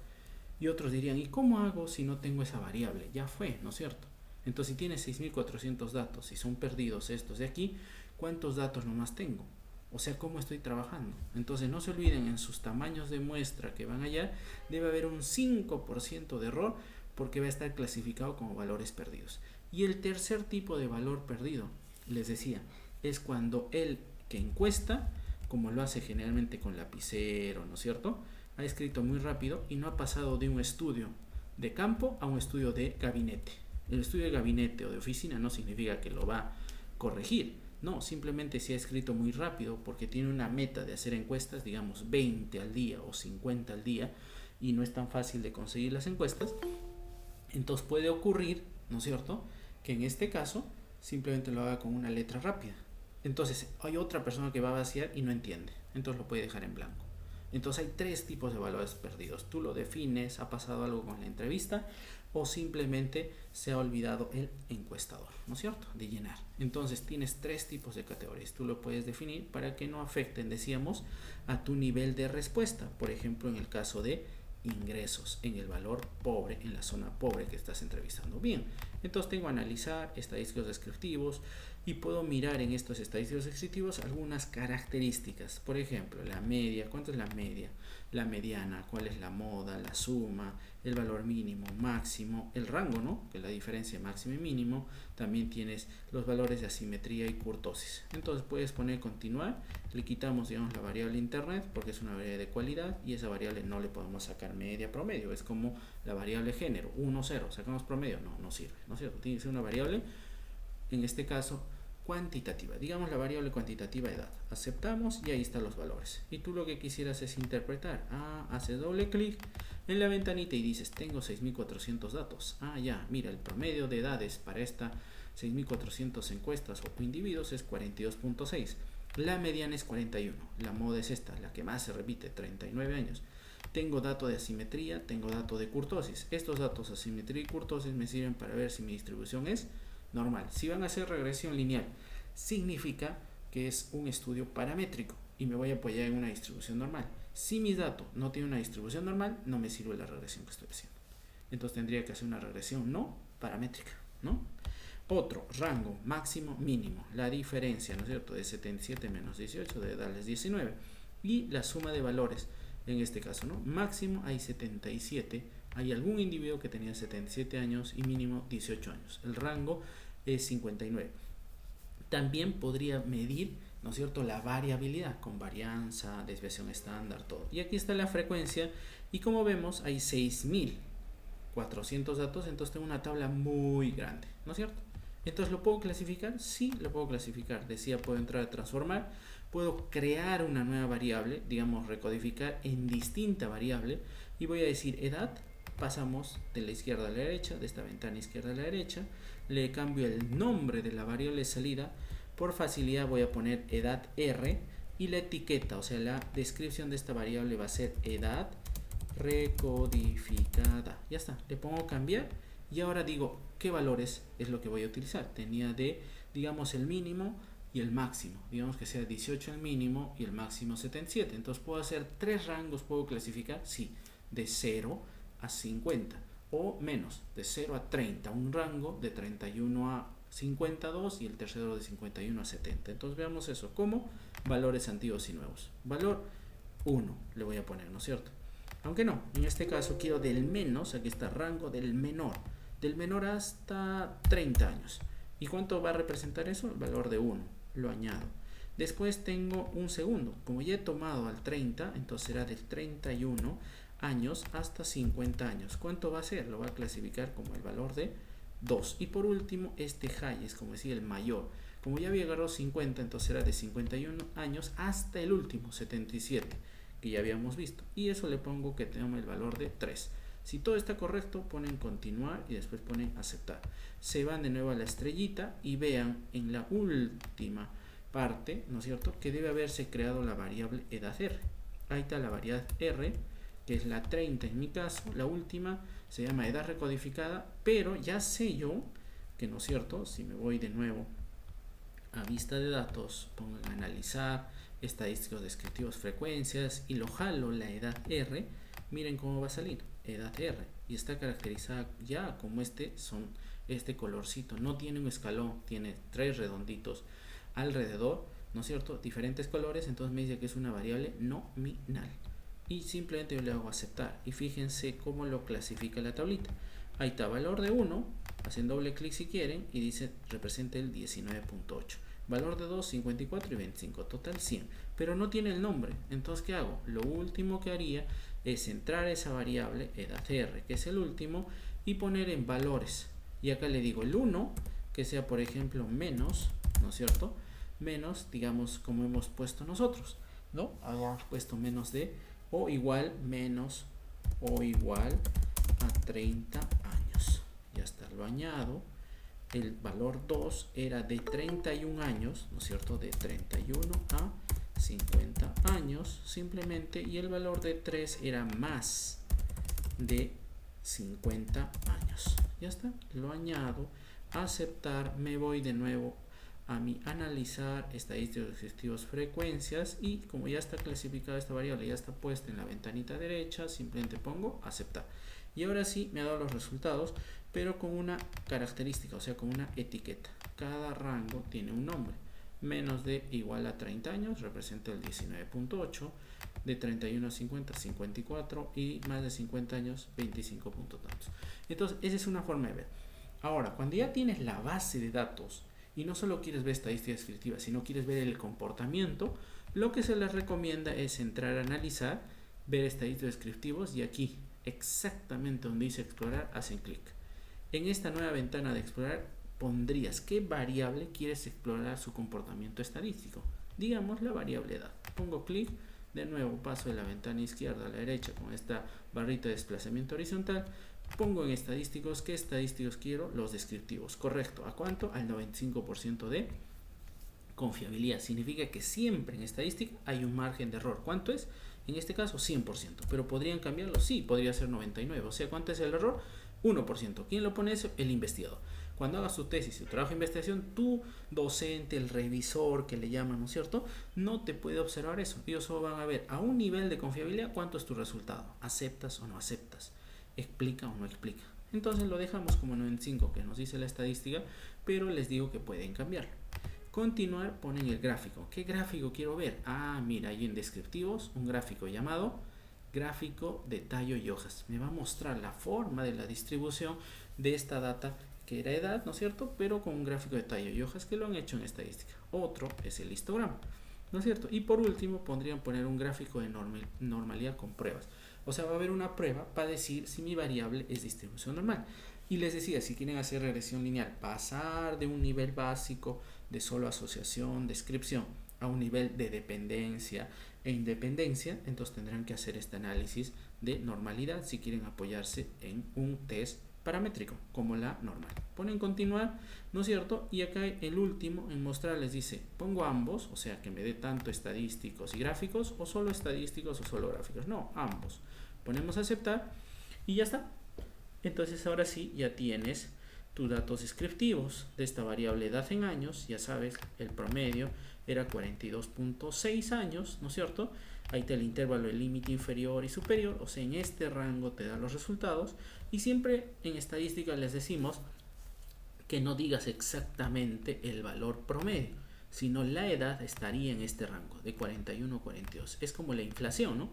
Y otros dirían, ¿y cómo hago si no tengo esa variable? Ya fue, ¿no es cierto? Entonces, si tienes 6400 datos y son perdidos estos de aquí, ¿cuántos datos nomás tengo? O sea, ¿cómo estoy trabajando? Entonces, no se olviden, en sus tamaños de muestra que van allá, debe haber un 5% de error porque va a estar clasificado como valores perdidos. Y el tercer tipo de valor perdido, les decía, es cuando el que encuesta, como lo hace generalmente con lapicero, ¿no es cierto?, ha escrito muy rápido y no ha pasado de un estudio de campo a un estudio de gabinete. El estudio de gabinete o de oficina no significa que lo va a corregir, no, simplemente se ha escrito muy rápido porque tiene una meta de hacer encuestas, digamos 20 al día o 50 al día, y no es tan fácil de conseguir las encuestas. Entonces puede ocurrir, ¿no es cierto?, que en este caso simplemente lo haga con una letra rápida. Entonces hay otra persona que va a vaciar y no entiende, entonces lo puede dejar en blanco. Entonces hay tres tipos de valores perdidos. Tú lo defines, ha pasado algo con la entrevista o simplemente se ha olvidado el encuestador, ¿no es cierto?, de llenar. Entonces tienes tres tipos de categorías. Tú lo puedes definir para que no afecten, decíamos, a tu nivel de respuesta. Por ejemplo, en el caso de ingresos, en el valor pobre, en la zona pobre que estás entrevistando. Bien, entonces tengo que analizar estadísticos descriptivos y puedo mirar en estos estadísticos descriptivos algunas características. Por ejemplo, la media, ¿cuánto es la media? La mediana, cuál es la moda, la suma, el valor mínimo, máximo, el rango, ¿no?, que es la diferencia máximo y mínimo. También tienes los valores de asimetría y kurtosis. Entonces puedes poner continuar, le quitamos, digamos, la variable internet porque es una variable de cualidad y esa variable no le podemos sacar media, promedio. Es como la variable género, 1, 0, sacamos promedio, no sirve, ¿no es cierto? Tiene que ser una variable, en este caso, cuantitativa, digamos la variable cuantitativa edad. Aceptamos y ahí están los valores. Y tú lo que quisieras es interpretar. Haces doble clic en la ventanita y dices, tengo 6400 datos. Ya, mira, el promedio de edades para esta 6400 encuestas o individuos es 42.6. La mediana es 41. La moda es esta, la que más se repite, 39 años. Tengo dato de asimetría, tengo dato de kurtosis. Estos datos asimetría y kurtosis me sirven para ver si mi distribución es normal. Si van a hacer regresión lineal, significa que es un estudio paramétrico y me voy a apoyar en una distribución normal. Si mi dato no tiene una distribución normal, no me sirve la regresión que estoy haciendo. Entonces tendría que hacer una regresión no paramétrica, ¿no? Otro, rango máximo mínimo, la diferencia, ¿no es cierto?, de 77 menos 18 debe darles 19, y la suma de valores, en este caso, ¿no?, máximo hay 77, hay algún individuo que tenía 77 años y mínimo 18 años, el rango es 59. También podría medir, ¿no es cierto?, la variabilidad con varianza, desviación estándar, todo. Y aquí está la frecuencia y como vemos hay 6400 datos, entonces tengo una tabla muy grande, ¿no es cierto? Entonces, ¿lo puedo clasificar? Sí, lo puedo clasificar. Decía, puedo entrar a transformar, puedo crear una nueva variable, digamos, recodificar en distinta variable y voy a decir edad. Pasamos de la izquierda a la derecha, de esta ventana izquierda a la derecha, le cambio el nombre de la variable salida, por facilidad voy a poner edad R y la etiqueta, o sea, la descripción de esta variable va a ser edad recodificada. Ya está, le pongo cambiar y ahora digo qué valores es lo que voy a utilizar. Tenía de, digamos, el mínimo y el máximo, digamos que sea 18 el mínimo y el máximo 77. Entonces puedo hacer tres rangos, puedo clasificar, sí, de 0 a 50 o menos, de 0 a 30, un rango de 31 a 52 y el tercero de 51 a 70. Entonces veamos eso como valores antiguos y nuevos. Valor 1 le voy a poner, ¿no es cierto? Aunque no, en este caso quiero del menos, aquí está rango del menor hasta 30 años. ¿Y cuánto va a representar eso? El valor de 1, lo añado. Después tengo un segundo, como ya he tomado al 30, entonces será del 31 años hasta 50 años. ¿Cuánto va a ser? Lo va a clasificar como el valor de 2. Y por último, este high es como decir el mayor. Como ya había agarrado 50, entonces será de 51 años hasta el último, 77, que ya habíamos visto. Y eso le pongo que tenga el valor de 3. Si todo está correcto, ponen continuar y después ponen aceptar. Se van de nuevo a la estrellita y vean en la última parte, ¿no es cierto?, que debe haberse creado la variable edad R. Ahí está la variable R, que es la 30 en mi caso. La última se llama edad recodificada, pero ya sé yo que, ¿no es cierto?, si me voy de nuevo a vista de datos, pongo en analizar, estadísticos descriptivos, frecuencias, y lo jalo la edad R, miren cómo va a salir, edad R, y está caracterizada ya como este colorcito, no tiene un escalón, tiene 3 redonditos alrededor, ¿no es cierto?, diferentes colores. Entonces me dice que es una variable nominal y simplemente yo le hago aceptar, y fíjense cómo lo clasifica la tablita. Ahí está, valor de 1, hacen doble clic si quieren y dice representa el 19.8, valor de 2, 54 y 25, total 100, pero no tiene el nombre. Entonces, ¿qué hago? Lo último que haría es entrar a esa variable edad R, que es el último, y poner en valores, y acá le digo el 1, que sea por ejemplo menos, ¿no es cierto?, menos, digamos, como hemos puesto nosotros, ¿no? Habíamos puesto menos de, o igual, menos o igual a 30 años. Ya está, lo añado. El valor 2 era de 31 años, ¿no es cierto?, de 31 a 50 años simplemente, y el valor de 3 era más de 50 años. Ya está, lo añado, aceptar, me voy de nuevo a mi analizar, estadísticos descriptivos, frecuencias, y como ya está clasificada esta variable, ya está puesta en la ventanita derecha, simplemente pongo aceptar. Y ahora sí me ha dado los resultados, pero con una característica, o sea, con una etiqueta. Cada rango tiene un nombre. Menos de igual a 30 años representa el 19.8, de 31 a 50, 54, y más de 50 años, 25 puntos tantos. Entonces, esa es una forma de ver. Ahora, cuando ya tienes la base de datos y no solo quieres ver estadística descriptiva, sino quieres ver el comportamiento, lo que se les recomienda es entrar a analizar, ver estadísticos descriptivos, y aquí, exactamente donde dice explorar, hacen clic. En esta nueva ventana de explorar pondrías qué variable quieres explorar su comportamiento estadístico. Digamos la variable edad. Pongo clic, de nuevo paso de la ventana izquierda a la derecha con esta barrita de desplazamiento horizontal. Pongo en estadísticos, ¿qué estadísticos quiero? Los descriptivos. Correcto. ¿A cuánto? Al 95% de confiabilidad. Significa que siempre en estadística hay un margen de error. ¿Cuánto es? En este caso 100%. ¿Pero podrían cambiarlo? Sí, podría ser 99%. O sea, ¿cuánto es el error? 1%. ¿Quién lo pone eso? El investigador. Cuando hagas tu tesis, tu trabajo de investigación, tu docente, el revisor que le llaman, ¿no es cierto?, no te puede observar eso. Ellos solo van a ver a un nivel de confiabilidad cuánto es tu resultado. ¿Aceptas o no aceptas? ¿Explica o no explica? Entonces lo dejamos como 95, que nos dice la estadística, pero les digo que pueden cambiarlo. Continuar, ponen el gráfico. ¿Qué gráfico quiero ver? Ah, mira, ahí en descriptivos, un gráfico llamado gráfico de tallo y hojas. Me va a mostrar la forma de la distribución de esta data, que era edad, ¿no es cierto?, pero con un gráfico de tallo y hojas que lo han hecho en estadística. Otro es el histograma, ¿no es cierto? Y por último podrían poner un gráfico de normalidad con pruebas. O sea, va a haber una prueba para decir si mi variable es distribución normal. Y les decía, si quieren hacer regresión lineal, pasar de un nivel básico de solo asociación, descripción, a un nivel de dependencia e independencia, entonces tendrán que hacer este análisis de normalidad si quieren apoyarse en un test paramétrico como la normal. Ponen continuar, ¿no es cierto? Y acá el último en mostrar les dice, pongo ambos, o sea que me dé tanto estadísticos y gráficos, o solo estadísticos o solo gráficos. No, ambos. Ponemos aceptar y ya está. Entonces ahora sí ya tienes tus datos descriptivos de esta variable edad en años. Ya sabes, el promedio era 42.6 años, ¿no es cierto? Ahí te el intervalo, el límite inferior y superior, o sea, en este rango te da los resultados. Y siempre en estadística les decimos que no digas exactamente el valor promedio, sino la edad estaría en este rango de 41 a 42. Es como la inflación, ¿no?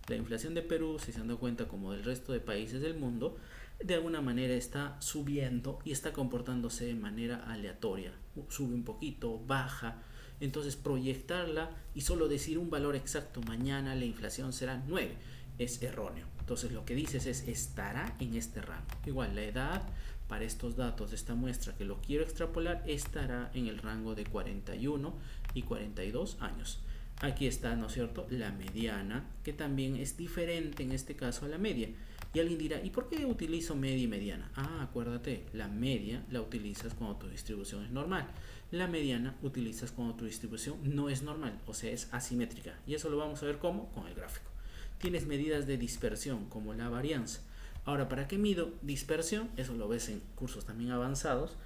La inflación de Perú, si se han dado cuenta, como del resto de países del mundo, de alguna manera está subiendo y está comportándose de manera aleatoria. Sube un poquito, baja. Entonces proyectarla y solo decir un valor exacto, mañana la inflación será 9, es erróneo. Entonces lo que dices es estará en este rango. Igual la edad para estos datos de esta muestra que lo quiero extrapolar estará en el rango de 41 y 42 años. Aquí está, ¿no es cierto?, la mediana, que también es diferente en este caso a la media. Y alguien dirá, ¿y por qué utilizo media y mediana? Ah, acuérdate, la media la utilizas cuando tu distribución es normal. La mediana utilizas cuando tu distribución no es normal, o sea, es asimétrica. Y eso lo vamos a ver cómo, con el gráfico. Tienes medidas de dispersión, como la varianza. Ahora, ¿para qué mido dispersión? Eso lo ves en cursos también avanzados.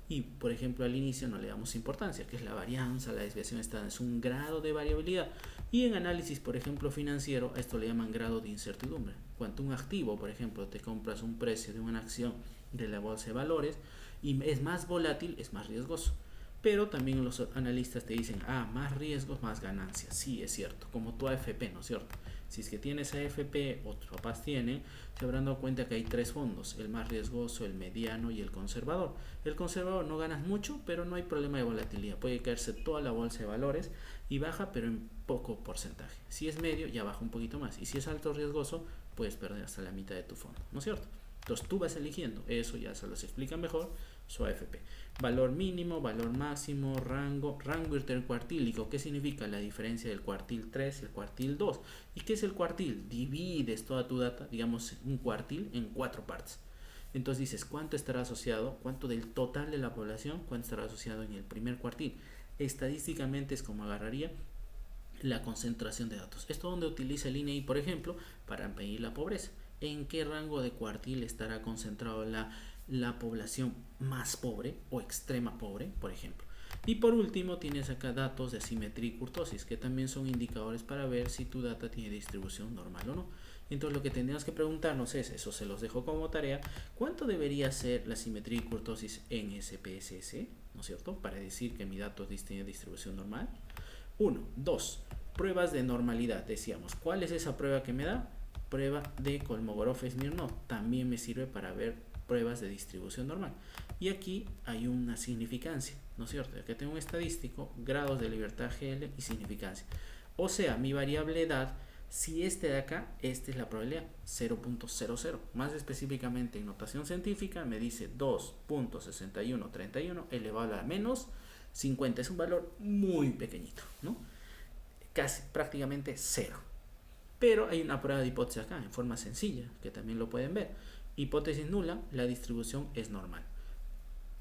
Y, por ejemplo, al inicio no le damos importancia, que es la varianza, la desviación estándar, es un grado de variabilidad. Y en análisis, por ejemplo, financiero, a esto le llaman grado de incertidumbre. Cuando un activo, por ejemplo, te compras un precio de una acción de la bolsa de valores y es más volátil, es más riesgoso. Pero también los analistas te dicen, más riesgos, más ganancias. Sí, es cierto, como tu AFP, ¿no es cierto? Si es que tienes AFP o tus papás tienen, se habrán dado cuenta que hay tres fondos, el más riesgoso, el mediano y el conservador. El conservador no ganas mucho, pero no hay problema de volatilidad. Puede caerse toda la bolsa de valores y baja, pero en poco porcentaje. Si es medio, ya baja un poquito más. Y si es alto riesgoso, puedes perder hasta la mitad de tu fondo, ¿no es cierto? Entonces tú vas eligiendo, eso ya se los explica mejor su AFP. Valor mínimo, valor máximo, rango intercuartílico. ¿Qué significa? La diferencia del cuartil 3 y el cuartil 2. ¿Y qué es el cuartil? Divides toda tu data, digamos un cuartil, en 4 partes. Entonces dices, ¿cuánto estará asociado? ¿Cuánto del total de la población? ¿Cuánto estará asociado en el primer cuartil? Estadísticamente es como agarraría la concentración de datos. Esto donde utiliza el INEI, por ejemplo, para medir la pobreza. ¿En qué rango de cuartil estará concentrado la población más pobre o extrema pobre, por ejemplo? Y por último tienes acá datos de asimetría y kurtosis, que también son indicadores para ver si tu data tiene distribución normal o no. Entonces lo que tendríamos que preguntarnos es, eso se los dejo como tarea, ¿cuánto debería ser la asimetría y kurtosis en SPSS? ¿No es cierto? Para decir que mi dato tiene distribución normal. 1. 2. Pruebas de normalidad. Decíamos, ¿cuál es esa prueba que me da? Prueba de Kolmogorov-Smirnov. También me sirve para ver pruebas de distribución normal. Y aquí hay una significancia, ¿no es cierto? Aquí tengo un estadístico, grados de libertad GL y significancia. O sea, mi variable edad, si este de acá, esta es la probabilidad, 0.00. Más específicamente en notación científica me dice 2.6131 elevado a menos 50. Es un valor muy pequeñito, ¿no? Casi prácticamente 0. Pero hay una prueba de hipótesis acá, en forma sencilla, que también lo pueden ver. Hipótesis nula, la distribución es normal.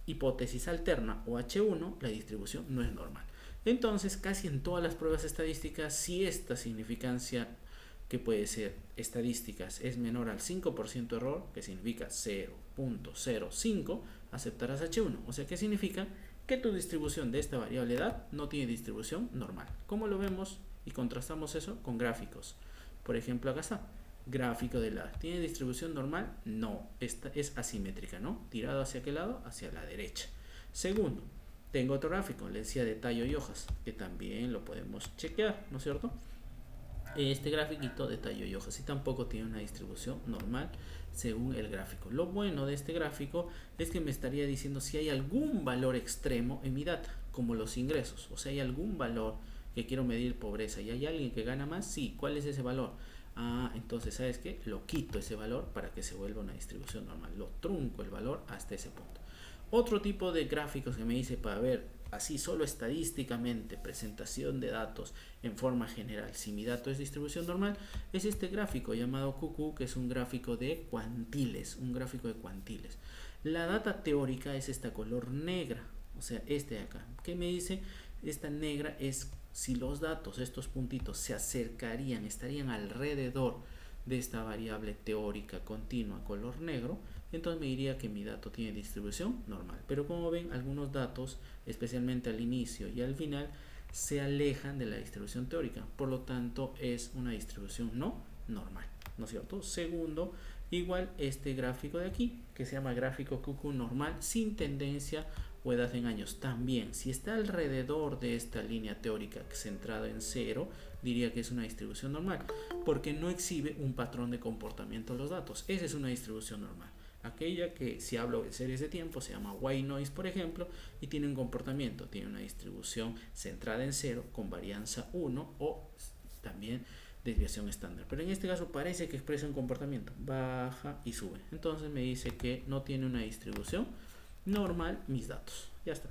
Hipótesis alterna o H1, la distribución no es normal. Entonces, casi en todas las pruebas estadísticas, si esta significancia, que puede ser estadísticas, es menor al 5% de error, que significa 0.05, aceptarás H1. O sea, ¿qué significa? Que tu distribución de esta variable edad no tiene distribución normal. ¿Cómo lo vemos? Y contrastamos eso con gráficos. Por ejemplo, acá está, gráfico de la. ¿Tiene distribución normal? No, esta es asimétrica, ¿no? Tirado hacia qué lado? Hacia la derecha. Segundo, tengo otro gráfico, le decía de tallo y hojas, que también lo podemos chequear, ¿no es cierto? Este grafiquito de tallo y hojas y tampoco tiene una distribución normal según el gráfico. Lo bueno de este gráfico es que me estaría diciendo si hay algún valor extremo en mi data, como los ingresos, o sea, hay algún valor que quiero medir pobreza y hay alguien que gana más. Sí, ¿cuál es ese valor? Entonces, ¿sabes qué? Lo quito ese valor para que se vuelva una distribución normal, lo trunco el valor hasta ese punto. Otro tipo de gráficos que me dice para ver así solo estadísticamente presentación de datos en forma general si mi dato es distribución normal es este gráfico llamado QQ, que es un gráfico de cuantiles, La data teórica es esta color negra, o sea, este de acá. ¿Qué me dice? Esta negra es si los datos, estos puntitos, se acercarían, estarían alrededor de esta variable teórica continua color negro, entonces me diría que mi dato tiene distribución normal. Pero como ven, algunos datos, especialmente al inicio y al final, se alejan de la distribución teórica, por lo tanto es una distribución no normal, ¿no es cierto? Segundo, igual este gráfico de aquí, que se llama gráfico QQ normal sin tendencia o edad en años. También, si está alrededor de esta línea teórica centrada en 0, diría que es una distribución normal, porque no exhibe un patrón de comportamiento de los datos. Esa es una distribución normal. Aquella que, si hablo de series de tiempo, se llama white noise, por ejemplo, y tiene un comportamiento, tiene una distribución centrada en 0 con varianza 1 o también desviación estándar. Pero en este caso parece que expresa un comportamiento, baja y sube. Entonces me dice que no tiene una distribución normal mis datos. Ya está.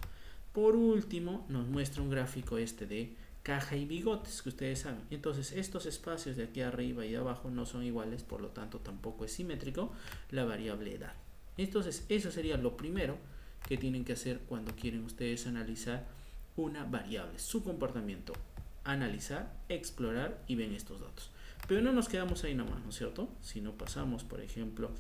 Por último, nos muestra un gráfico este de caja y bigotes, que ustedes saben. Entonces estos espacios de aquí arriba y de abajo no son iguales, por lo tanto tampoco es simétrico la variable edad. Entonces eso sería lo primero que tienen que hacer cuando quieren ustedes analizar una variable, su comportamiento, analizar, explorar y ven estos datos. Pero no nos quedamos ahí nomás, ¿no es cierto? Si no pasamos, por ejemplo,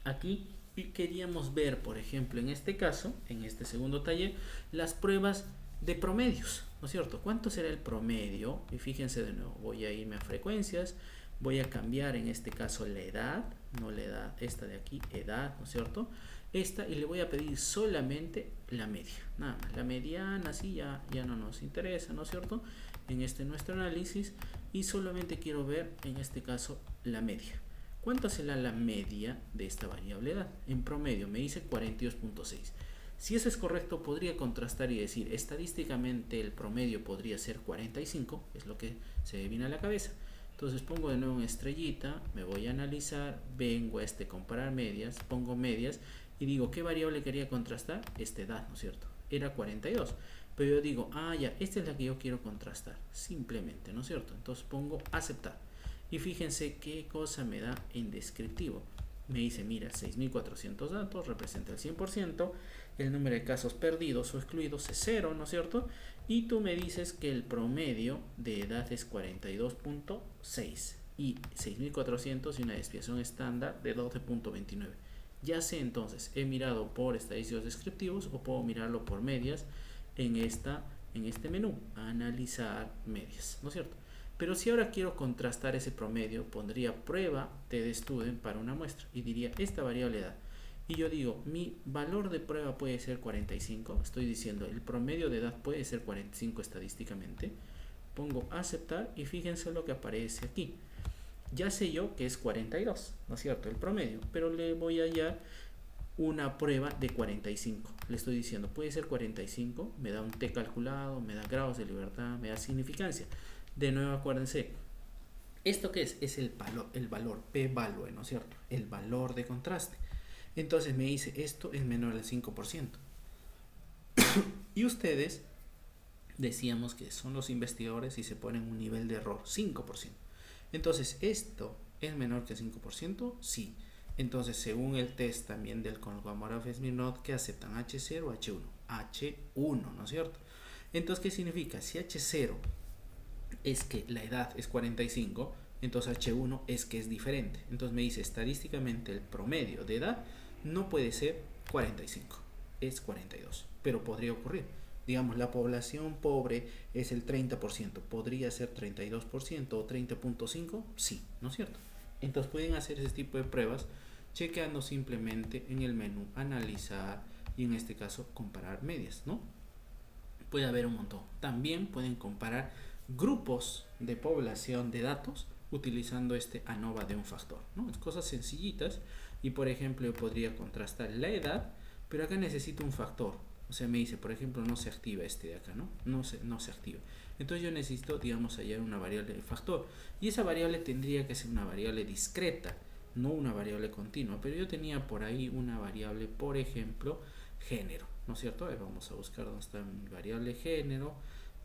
aquí y queríamos ver, por ejemplo, en este caso, en este segundo taller, las pruebas de promedios, ¿no es cierto? ¿Cuánto será el promedio? Y fíjense de nuevo, voy a irme a frecuencias, voy a cambiar en este caso la edad, no la edad, esta de aquí, edad, ¿no es cierto? Esta, y le voy a pedir solamente la media, nada más, la mediana, sí, ya no nos interesa, ¿no es cierto? En este nuestro análisis, y solamente quiero ver, en este caso, la media. ¿Cuánto será la media de esta variable edad? En promedio me dice 42.6. Si eso es correcto, podría contrastar y decir, estadísticamente el promedio podría ser 45, es lo que se me viene a la cabeza. Entonces pongo de nuevo una estrellita, me voy a analizar, vengo a comparar medias, pongo medias y digo, ¿qué variable quería contrastar? Esta edad, ¿no es cierto? Era 42. Pero yo digo, ya, esta es la que yo quiero contrastar, simplemente, ¿no es cierto? Entonces pongo aceptar. Y fíjense qué cosa me da en descriptivo. Me dice, mira, 6.400 datos, representa el 100%, el número de casos perdidos o excluidos es 0, ¿no es cierto? Y tú me dices que el promedio de edad es 42.6 y 6.400 y una desviación estándar de 12.29. Ya sé entonces, he mirado por estadísticos descriptivos o puedo mirarlo por medias en este menú, analizar medias, ¿no es cierto? Pero si ahora quiero contrastar ese promedio, pondría prueba de student para una muestra y diría esta variable edad. Y yo digo, mi valor de prueba puede ser 45. Estoy diciendo, el promedio de edad puede ser 45 estadísticamente. Pongo aceptar y fíjense lo que aparece aquí. Ya sé yo que es 42, ¿no es cierto? El promedio, pero le voy a hallar una prueba de 45. Le estoy diciendo, puede ser 45, me da un t calculado, me da grados de libertad, me da significancia. De nuevo acuérdense, ¿esto qué es? Es el valor p-value, ¿no es cierto? El valor de contraste. Entonces me dice, esto es menor al 5%. Y ustedes, decíamos que son los investigadores y se ponen un nivel de error, 5%. Entonces, ¿esto es menor que 5%? Sí. Entonces, según el test también del Kolmogorov-Smirnov, que aceptan H0 o H1. H1, ¿no es cierto? Entonces, ¿qué significa? Si H0 es que la edad es 45, entonces H1 es que es diferente. Entonces me dice, estadísticamente el promedio de edad no puede ser 45, es 42, pero podría ocurrir. Digamos, la población pobre es el 30%, podría ser 32% o 30.5%, sí, ¿no es cierto? Entonces pueden hacer ese tipo de pruebas chequeando simplemente en el menú analizar y en este caso comparar medias, ¿no? Puede haber un montón. También pueden comparar grupos de población de datos utilizando ANOVA de un factor, ¿no? Es cosas sencillitas y por ejemplo yo podría contrastar la edad, pero acá necesito un factor. O sea, me dice, por ejemplo, no se activa de acá, ¿no? No se activa. Entonces yo necesito, digamos, hallar una variable de factor. Y esa variable tendría que ser una variable discreta, no una variable continua. Pero yo tenía por ahí una variable, por ejemplo, género, ¿no es cierto? Vamos a buscar dónde está mi variable género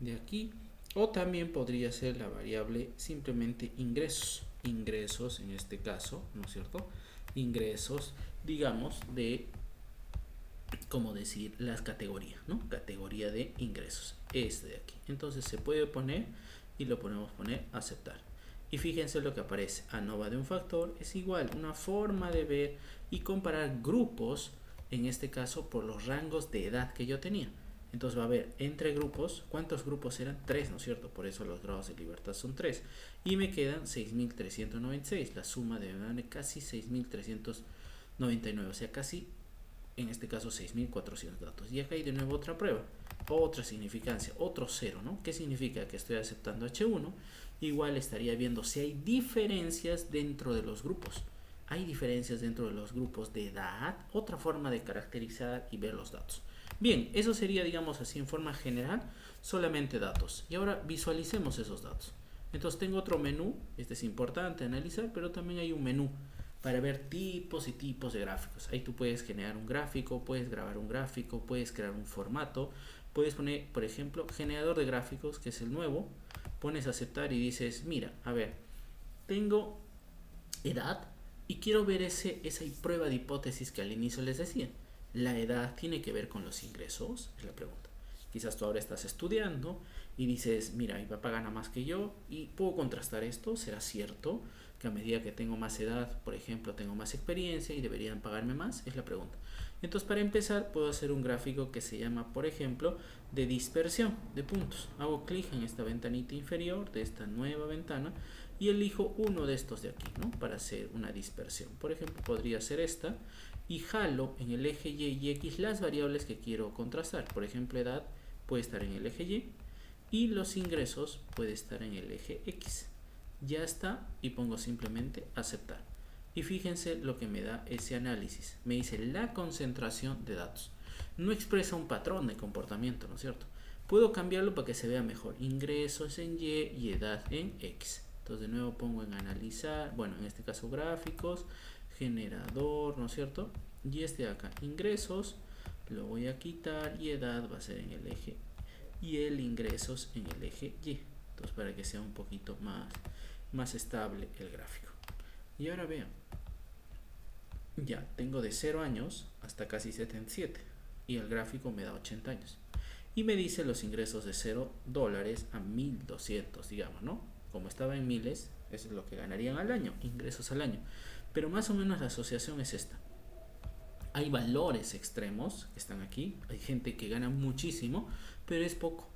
de aquí. O también podría ser la variable simplemente ingresos. Ingresos en este caso, ¿no es cierto? Ingresos, digamos, de, como decir, las categorías, ¿no? Categoría de ingresos. Este de aquí. Entonces se puede poner y lo podemos poner aceptar. Y fíjense lo que aparece. ANOVA de un factor es igual, una forma de ver y comparar grupos, en este caso por los rangos de edad que yo tenía. Entonces va a haber entre grupos, ¿cuántos grupos eran? 3, ¿no es cierto? Por eso los grados de libertad son 3. Y me quedan 6.396, la suma de casi 6.399, o sea, casi, en este caso, 6.400 datos. Y acá hay de nuevo otra prueba, otra significancia, otro 0, ¿no? ¿Qué significa? Que estoy aceptando H1. Igual estaría viendo si hay diferencias dentro de los grupos. Hay diferencias dentro de los grupos de edad, otra forma de caracterizar y ver los datos. Bien, eso sería, digamos así, en forma general, solamente datos. Y ahora visualicemos esos datos. Entonces tengo otro menú, este es importante analizar, pero también hay un menú para ver tipos y tipos de gráficos. Ahí tú puedes generar un gráfico, puedes grabar un gráfico, puedes crear un formato, puedes poner, por ejemplo, generador de gráficos, que es el nuevo, pones aceptar y dices, mira, a ver, tengo edad y quiero ver esa prueba de hipótesis que al inicio les decía. ¿La edad tiene que ver con los ingresos? Es la pregunta. Quizás tú ahora estás estudiando y dices, mira, mi papá gana más que yo y puedo contrastar esto. ¿Será cierto que a medida que tengo más edad, por ejemplo, tengo más experiencia y deberían pagarme más? Es la pregunta. Entonces, para empezar, puedo hacer un gráfico que se llama, por ejemplo, de dispersión de puntos. Hago clic en esta ventanita inferior de esta nueva ventana y elijo uno de estos de aquí, ¿no? Para hacer una dispersión. Por ejemplo, podría ser esta y jalo en el eje Y y X las variables que quiero contrastar. Por ejemplo, edad puede estar en el eje Y los ingresos puede estar en el eje X. Ya está y pongo simplemente aceptar. Y fíjense lo que me da ese análisis. Me dice la concentración de datos. No expresa un patrón de comportamiento, ¿no es cierto? Puedo cambiarlo para que se vea mejor. Ingresos en Y edad en X. Entonces de nuevo pongo en analizar, bueno, en este caso gráficos, generador, ¿no es cierto? Y este de acá, ingresos, lo voy a quitar y edad va a ser en el eje y el ingresos en el eje Y. Entonces para que sea un poquito más estable el gráfico. Y ahora vean, ya tengo de 0 años hasta casi 77 y el gráfico me da 80 años. Y me dice los ingresos de $0 a 1200, digamos, ¿no? Como estaba en miles, eso es lo que ganarían al año, ingresos al año. Pero más o menos la asociación es esta. Hay valores extremos que están aquí, hay gente que gana muchísimo, pero es poco,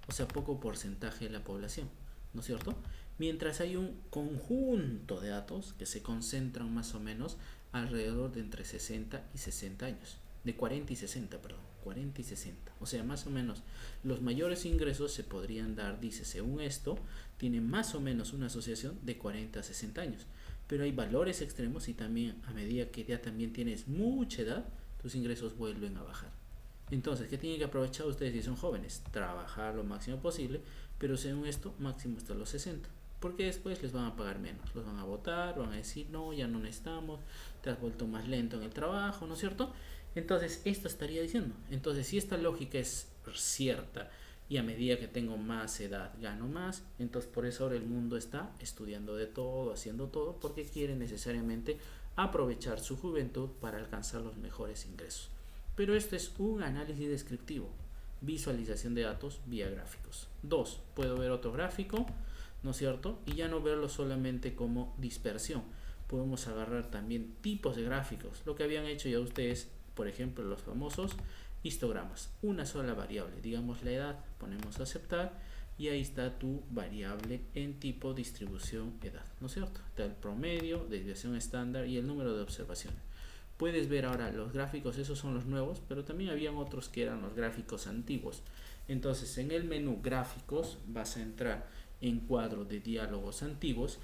o sea, poco porcentaje de la población, ¿no es cierto? Mientras hay un conjunto de datos que se concentran más o menos alrededor de entre 60 y 60 años, de 40 y 60, perdón, 40 y 60, o sea, más o menos los mayores ingresos se podrían dar, dice, según esto, tiene más o menos una asociación de 40 a 60 años, pero hay valores extremos y también a medida que ya también tienes mucha edad, tus ingresos vuelven a bajar. Entonces, ¿qué tienen que aprovechar ustedes si son jóvenes? Trabajar lo máximo posible, pero según esto, máximo hasta los 60. Porque después les van a pagar menos, los van a votar, van a decir, no, ya no necesitamos, te has vuelto más lento en el trabajo, ¿no es cierto? Entonces, esto estaría diciendo. Entonces, si esta lógica es cierta y a medida que tengo más edad gano más, entonces por eso ahora el mundo está estudiando de todo, haciendo todo, porque quiere necesariamente aprovechar su juventud para alcanzar los mejores ingresos. Pero esto es un análisis descriptivo, visualización de datos vía gráficos. 2. Puedo ver otro gráfico, ¿no es cierto? Y ya no verlo solamente como dispersión. Podemos agarrar también tipos de gráficos, lo que habían hecho ya ustedes, por ejemplo, los famosos histogramas. Una sola variable, digamos la edad, ponemos aceptar y ahí está tu variable en tipo distribución edad, ¿no es cierto? Está el promedio, desviación estándar y el número de observaciones. Puedes ver ahora los gráficos, esos son los nuevos, pero también habían otros que eran los gráficos antiguos. Entonces en el menú gráficos vas a entrar en cuadro de diálogos antiguos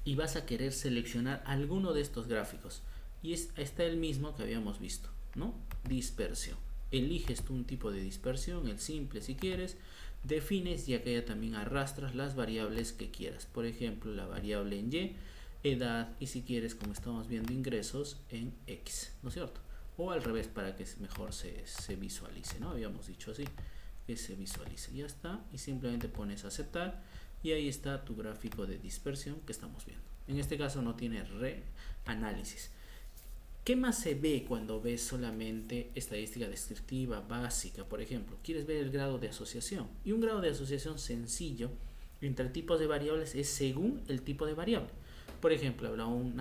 y vas a querer seleccionar alguno de estos gráficos y está el mismo que habíamos visto, ¿no? Dispersión. Eliges tú un tipo de dispersión, el simple si quieres, defines y acá ya también arrastras las variables que quieras. Por ejemplo, la variable en Y, edad y si quieres, como estamos viendo, ingresos en X, ¿no es cierto? O al revés para que mejor se visualice, ¿no? Habíamos dicho así, que se visualice. Ya está y simplemente pones aceptar y ahí está tu gráfico de dispersión que estamos viendo. En este caso no tiene reanálisis. ¿Qué más se ve cuando ves solamente estadística descriptiva básica? Por ejemplo, quieres ver el grado de asociación. Y un grado de asociación sencillo entre tipos de variables es según el tipo de variable. Por ejemplo, habrá un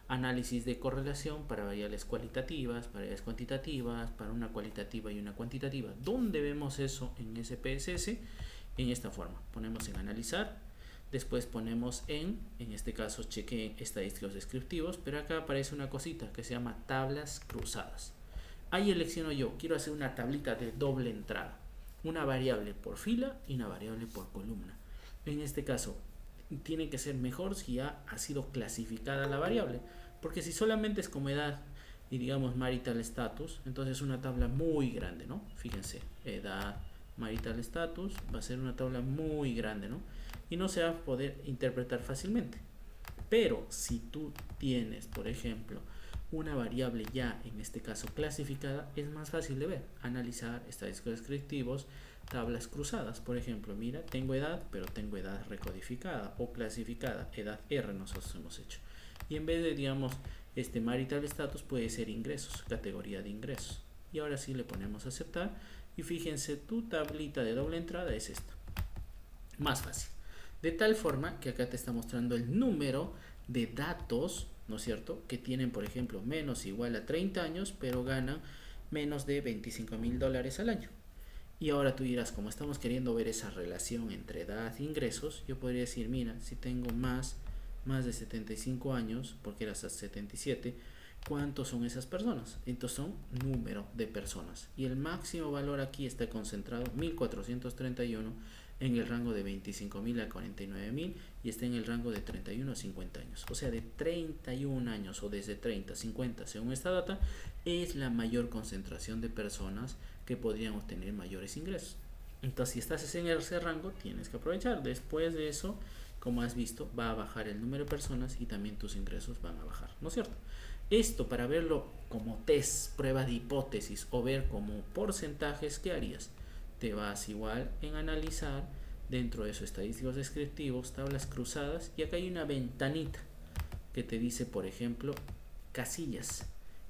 análisis de correlación para variables cualitativas, variables cuantitativas, para una cualitativa y una cuantitativa. ¿Dónde vemos eso en SPSS? En esta forma. Ponemos en analizar. Después ponemos en este caso cheque estadísticos descriptivos, pero acá aparece una cosita que se llama tablas cruzadas. Ahí elecciono yo, quiero hacer una tablita de doble entrada, una variable por fila y una variable por columna. En este caso, tiene que ser mejor si ya ha sido clasificada la variable, porque si solamente es como edad y digamos marital status, entonces es una tabla muy grande, ¿no? Fíjense, edad, marital status, va a ser una tabla muy grande, ¿no? Y no se va a poder interpretar fácilmente. Pero si tú tienes, por ejemplo, una variable ya, en este caso clasificada, es más fácil de ver. Analizar estadísticos descriptivos, tablas cruzadas. Por ejemplo, mira, tengo edad, pero tengo edad recodificada o clasificada, edad R nosotros hemos hecho. Y en vez de, digamos, marital status, puede ser ingresos, categoría de ingresos. Y ahora sí le ponemos a aceptar. Y fíjense, tu tablita de doble entrada es esta. Más fácil. De tal forma que acá te está mostrando el número de datos, ¿no es cierto?, que tienen, por ejemplo, menos o igual a 30 años, pero ganan menos de $25,000 al año. Y ahora tú dirás, como estamos queriendo ver esa relación entre edad e ingresos, yo podría decir, mira, si tengo más de 75 años, porque era hasta 77, ¿cuántos son esas personas? Entonces son número de personas. Y el máximo valor aquí está concentrado, 1431, en el rango de 25,000 a 49,000 y está en el rango de 31 a 50 años. O sea, de 31 años o desde 30 a 50, según esta data, es la mayor concentración de personas que podrían obtener mayores ingresos. Entonces, si estás en ese rango, tienes que aprovechar. Después de eso, como has visto, va a bajar el número de personas y también tus ingresos van a bajar, ¿no es cierto? Esto, para verlo como test, prueba de hipótesis o ver como porcentajes, ¿qué harías? Te vas igual en analizar, dentro de esos estadísticos descriptivos, tablas cruzadas, y acá hay una ventanita que te dice, por ejemplo, casillas.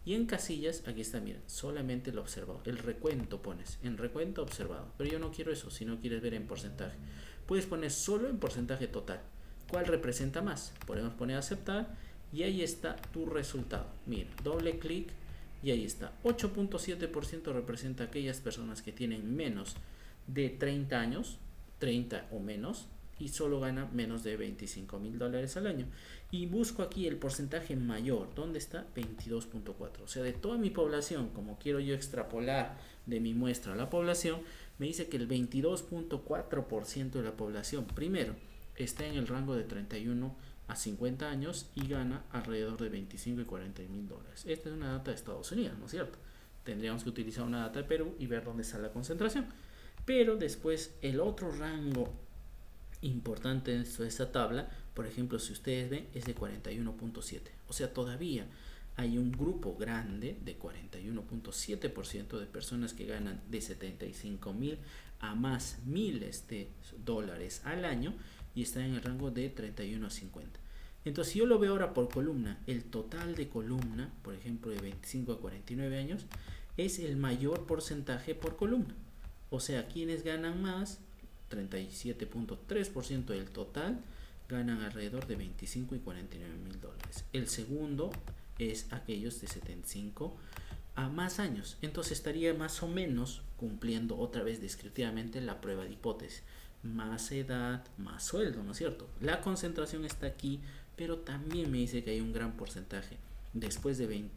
Y en casillas, aquí está, mira, solamente lo observado. El recuento pones, en recuento observado. Pero yo no quiero eso, si no quieres ver en porcentaje. Puedes poner solo en porcentaje total. ¿Cuál representa más? Podemos poner aceptar y ahí está tu resultado. Mira, doble clic y ahí está. 8.7% representa aquellas personas que tienen menos de 30 años, 30 o menos, y solo gana menos de $25,000 al año. Y busco aquí el porcentaje mayor. ¿Dónde está? 22.4. O sea, de toda mi población, como quiero yo extrapolar de mi muestra a la población, me dice que el 22.4% de la población, primero, está en el rango de 31 a 50 años y gana alrededor de 25 y 40 mil dólares. Esta es una data de Estados Unidos, ¿no es cierto? Tendríamos que utilizar una data de Perú y ver dónde está la concentración. Pero después el otro rango importante en esta tabla, por ejemplo, si ustedes ven, es de 41.7. O sea, todavía hay un grupo grande de 41.7% de personas que ganan de 75,000 a más miles de dólares al año y están en el rango de 31 a 50. Entonces, si yo lo veo ahora por columna, el total de columna, por ejemplo, de 25 a 49 años, es el mayor porcentaje por columna. O sea, quienes ganan más, 37.3% del total, ganan alrededor de 25 y 49 mil dólares. El segundo es aquellos de 75 a más años. Entonces estaría más o menos cumpliendo otra vez descriptivamente la prueba de hipótesis. Más edad, más sueldo, ¿no es cierto? La concentración está aquí, pero también me dice que hay un gran porcentaje después de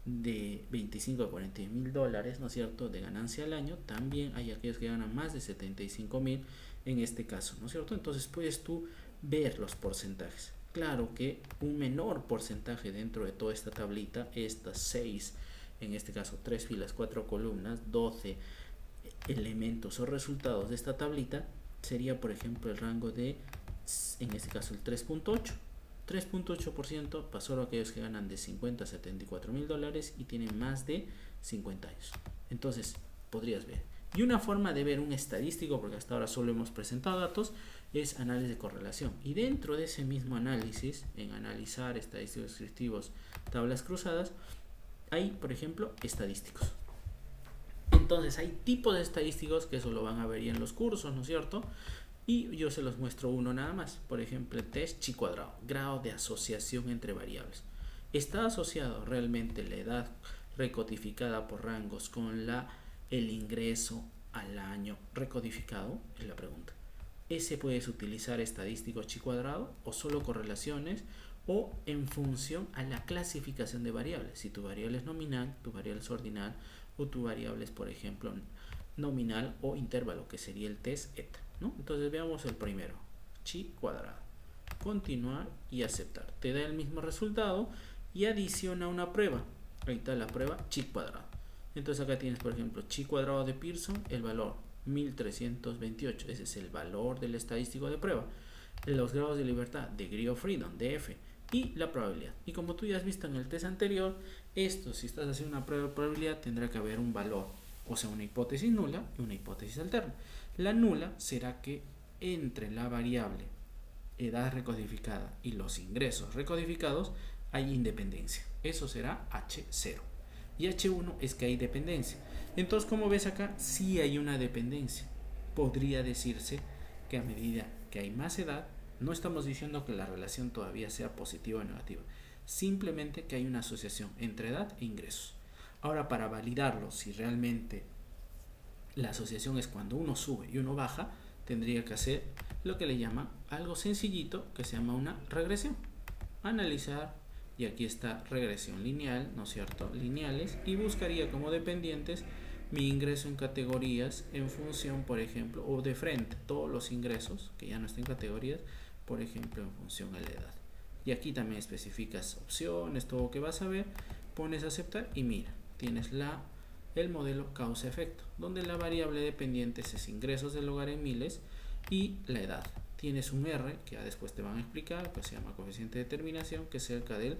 25 a 40 mil dólares, ¿no es cierto?, de ganancia al año. También hay aquellos que ganan más de 75,000 en este caso, ¿no es cierto? Entonces puedes tú ver los porcentajes. Claro que un menor porcentaje dentro de toda esta tablita, estas 6, en este caso 3 filas, 4 columnas, 12 elementos o resultados de esta tablita, sería por ejemplo el rango de, en este caso el 3.8% para solo aquellos que ganan de 50 a 74 mil dólares y tienen más de 50 años. Entonces podrías ver. Y una forma de ver un estadístico, porque hasta ahora solo hemos presentado datos, es análisis de correlación. Y dentro de ese mismo análisis, en analizar estadísticos descriptivos, tablas cruzadas, hay, por ejemplo, estadísticos. Entonces hay tipos de estadísticos que eso lo van a ver ya en los cursos, ¿no es cierto? Y yo se los muestro uno nada más. Por ejemplo, el test chi cuadrado, grado de asociación entre variables. ¿Está asociado realmente la edad recodificada por rangos con el ingreso al año recodificado? Es la pregunta. Ese puedes utilizar estadísticos chi cuadrado o solo correlaciones o en función a la clasificación de variables. Si tu variable es nominal, tu variable es ordinal o tu variable es, por ejemplo, nominal o intervalo, que sería el test eta, ¿no? Entonces veamos el primero, chi cuadrado. Continuar y aceptar. Te da el mismo resultado y adiciona una prueba. Ahí está la prueba chi cuadrado. Entonces acá tienes, por ejemplo, chi cuadrado de Pearson, el valor 1328. Ese es el valor del estadístico de prueba. Los grados de libertad, degree of freedom, DF, y la probabilidad. Y como tú ya has visto en el test anterior, esto, si estás haciendo una prueba de probabilidad, tendrá que haber un valor, o sea, una hipótesis nula y una hipótesis alterna. La nula será que entre la variable edad recodificada y los ingresos recodificados hay independencia. Eso será H0. Y H1 es que hay dependencia. Entonces, como ves acá, sí hay una dependencia. Podría decirse que a medida que hay más edad, no estamos diciendo que la relación todavía sea positiva o negativa, simplemente que hay una asociación entre edad e ingresos. Ahora, para validarlo, si realmente la asociación es cuando uno sube y uno baja, tendría que hacer lo que le llaman algo sencillito que se llama una regresión. Analizar, y aquí está regresión lineal, ¿no es cierto? Lineales, y buscaría como dependientes mi ingreso en categorías en función, por ejemplo, o de frente, todos los ingresos que ya no estén en categorías, por ejemplo, en función a la edad. Y aquí también especificas opciones, todo lo que vas a ver, pones aceptar y mira, tienes el modelo causa-efecto, donde la variable dependiente es ingresos del hogar en miles y la edad. Tienes un R, que ya después te van a explicar, que se llama coeficiente de determinación, que es cerca del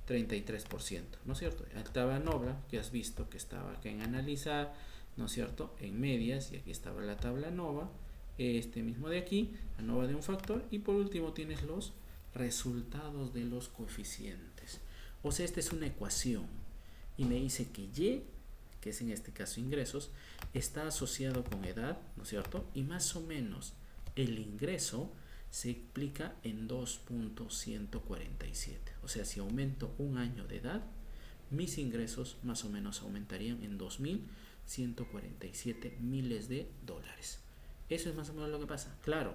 33%, ¿no es cierto? La tabla NOVA, que has visto que estaba acá en analizar, ¿no es cierto? En medias, y aquí estaba la tabla NOVA, este mismo de aquí, la NOVA de un factor, y por último tienes los resultados de los coeficientes. O sea, esta es una ecuación, y me dice que Y, que es en este caso ingresos, está asociado con edad, ¿no es cierto? Y más o menos el ingreso se explica en 2.147. O sea, si aumento un año de edad, mis ingresos más o menos aumentarían en 2.147 miles de dólares. Eso es más o menos lo que pasa. Claro,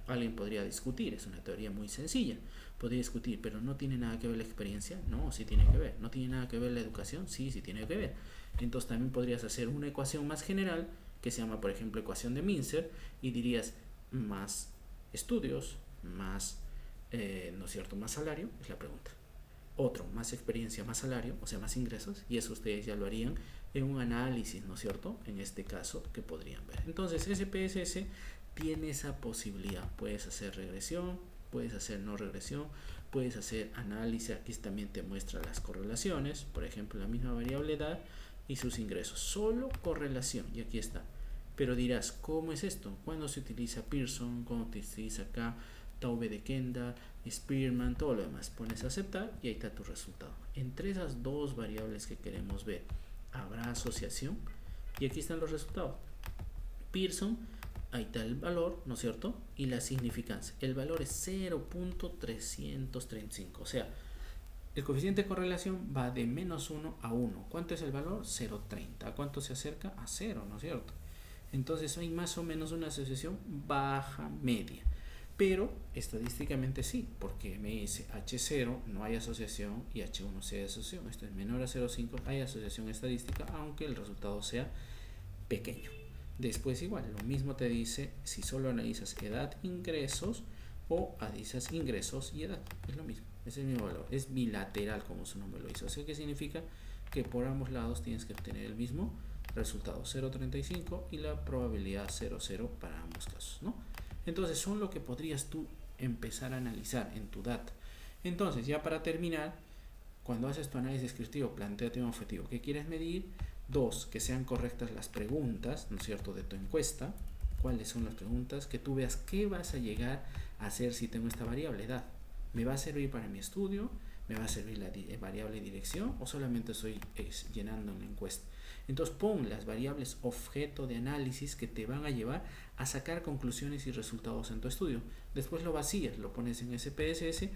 alguien podría discutir, es una teoría muy sencilla, podría discutir, pero no tiene nada que ver la experiencia. No, sí tiene que ver. No tiene nada que ver la educación. Sí, sí tiene que ver. Entonces también podrías hacer una ecuación más general que se llama, por ejemplo, ecuación de Mincer, y dirías más estudios, más, ¿no es cierto?, más salario, es la pregunta. Otro, más experiencia, más salario, o sea, más ingresos, y eso ustedes ya lo harían en un análisis, ¿no es cierto?, en este caso, que podrían ver. Entonces, SPSS tiene esa posibilidad. Puedes hacer regresión, puedes hacer no regresión, puedes hacer análisis. Aquí también te muestra las correlaciones, por ejemplo, la misma variable edad y sus ingresos. Solo correlación, y aquí está. Pero dirás, ¿cómo es esto? ¿Cuándo se utiliza Pearson? ¿Cuándo se utiliza acá Taube de Kendall, Spearman, todo lo demás? Pones a aceptar y ahí está tu resultado. Entre esas dos variables que queremos ver, habrá asociación, y aquí están los resultados. Pearson, ahí está el valor, ¿no es cierto? Y la significancia. El valor es 0.335. O sea, el coeficiente de correlación va de menos 1 a 1. ¿Cuánto es el valor? 0.30. ¿A cuánto se acerca? A 0, ¿no es cierto? Entonces hay más o menos una asociación baja media. Pero estadísticamente sí, porque me dice H0 no hay asociación y H1 sí hay asociación. Esto es menor a 0.5, hay asociación estadística, aunque el resultado sea pequeño. Después igual, lo mismo te dice si solo analizas edad, ingresos, o analizas ingresos y edad. Es lo mismo, es el mismo valor. Es bilateral como su nombre lo hizo. O sea, que significa que por ambos lados tienes que obtener el mismo resultado, 0.35, y la probabilidad 0.0 para ambos casos, ¿no? Entonces son lo que podrías tú empezar a analizar en tu data. Entonces, ya para terminar, cuando haces tu análisis descriptivo, plantéate un objetivo. ¿Qué quieres medir? 2, que sean correctas las preguntas, ¿no es cierto?, de tu encuesta. ¿Cuáles son las preguntas? Que tú veas qué vas a llegar a hacer si tengo esta variable edad. ¿Me va a servir para mi estudio? ¿Me va a servir la variable dirección? ¿O solamente estoy llenando una encuesta? Entonces pon las variables objeto de análisis que te van a llevar a sacar conclusiones y resultados en tu estudio. Después lo vacías, lo pones en SPSS,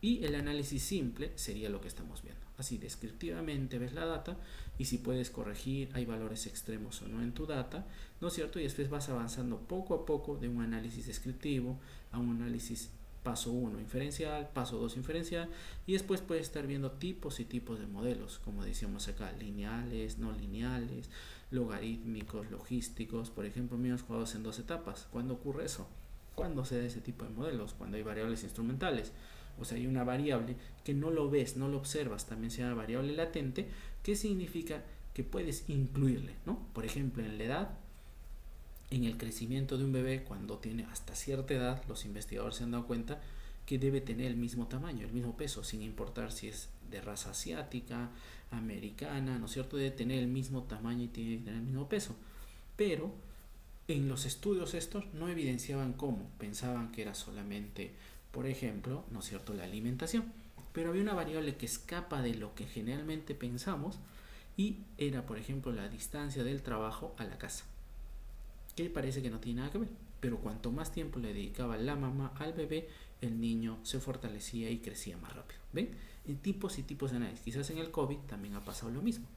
y el análisis simple sería lo que estamos viendo. Así, descriptivamente ves la data y si puedes corregir, hay valores extremos o no en tu data, ¿no es cierto? Y después vas avanzando poco a poco de un análisis descriptivo a un análisis paso 1 inferencial, paso 2 inferencial, y después puedes estar viendo tipos y tipos de modelos, como decíamos acá, lineales, no lineales, logarítmicos, logísticos. Por ejemplo, míos jugados en 2 etapas. ¿Cuándo ocurre eso? ¿Cuándo se da ese tipo de modelos? Cuando hay variables instrumentales. O sea, hay una variable que no lo ves, no lo observas, también se llama variable latente, que significa que puedes incluirle, ¿no? Por ejemplo, en la edad, en el crecimiento de un bebé, cuando tiene hasta cierta edad, los investigadores se han dado cuenta que debe tener el mismo tamaño, el mismo peso, sin importar si es de raza asiática, americana, ¿no es cierto? Debe tener el mismo tamaño y tiene que tener el mismo peso. Pero en los estudios estos no evidenciaban cómo, pensaban que era solamente, por ejemplo, ¿no es cierto?, la alimentación. Pero había una variable que escapa de lo que generalmente pensamos y era, por ejemplo, la distancia del trabajo a la casa, que parece que no tiene nada que ver, pero cuanto más tiempo le dedicaba la mamá al bebé, el niño se fortalecía y crecía más rápido. ¿Ven? En tipos y tipos de análisis. Quizás en el COVID también ha pasado lo mismo.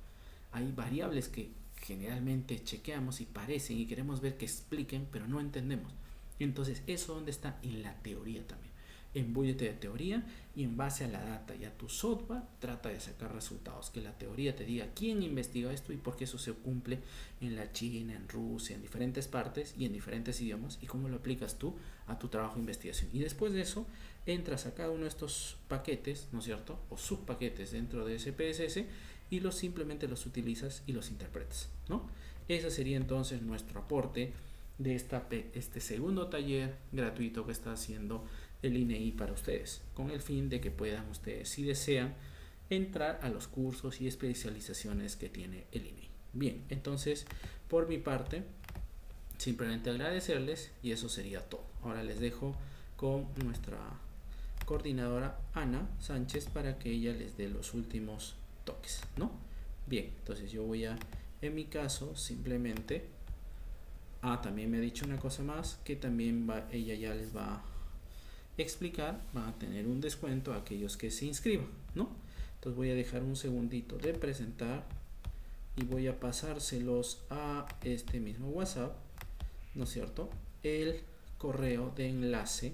Hay variables que generalmente chequeamos y parecen y queremos ver que expliquen, pero no entendemos. Entonces, ¿eso dónde está? En la teoría también. Embúyete de teoría y en base a la data y a tu software trata de sacar resultados. Que la teoría te diga quién investiga esto y por qué eso se cumple en la China, en Rusia, en diferentes partes y en diferentes idiomas y cómo lo aplicas tú a tu trabajo de investigación. Y después de eso entras a cada uno de estos paquetes, ¿no es cierto? O subpaquetes dentro de SPSS y simplemente los utilizas y los interpretas, ¿no? Ese sería entonces nuestro aporte de este segundo taller gratuito que está haciendo el INEI para ustedes, con el fin de que puedan ustedes, si desean, entrar a los cursos y especializaciones que tiene el INEI. Bien, entonces, por mi parte, simplemente agradecerles y eso sería todo. Ahora les dejo con nuestra coordinadora Ana Sánchez para que ella les dé los últimos toques, ¿no? Bien, entonces yo voy a, en mi caso, simplemente... también me ha dicho una cosa más que también ella ya les va a explicar, van a tener un descuento a aquellos que se inscriban, ¿no? Entonces voy a dejar un segundito de presentar y voy a pasárselos a este mismo WhatsApp, ¿no es cierto?, el correo de enlace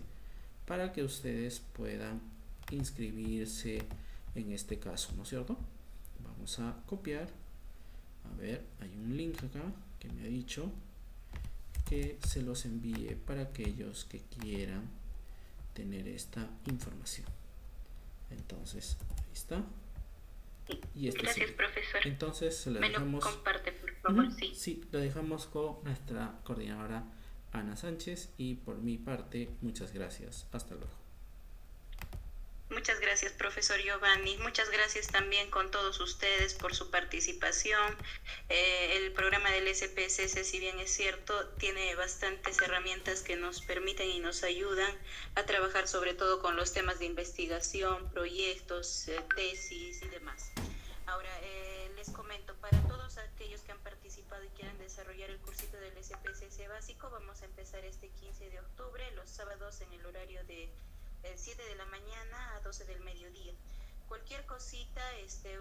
para que ustedes puedan inscribirse en este caso, ¿no es cierto? Vamos a copiar, a ver, hay un link acá que me ha dicho que se los envíe para aquellos que quieran tener esta información. Entonces, ahí está. Y Gracias, sí, profesor. Entonces, se lo dejamos. Lo comparte, por favor, sí. Sí, lo dejamos con nuestra coordinadora Ana Sánchez y por mi parte, muchas gracias. Hasta luego. Muchas gracias, profesor Giovanni. Muchas gracias también con todos ustedes por su participación. El programa del SPSS, si bien es cierto, tiene bastantes herramientas que nos permiten y nos ayudan a trabajar sobre todo con los temas de investigación, proyectos, tesis y demás. Ahora, les comento, para todos aquellos que han participado y quieran desarrollar el cursito del SPSS básico, vamos a empezar este 15 de octubre, los sábados en el horario de 7 de la mañana a 12 del mediodía. Cualquier cosita,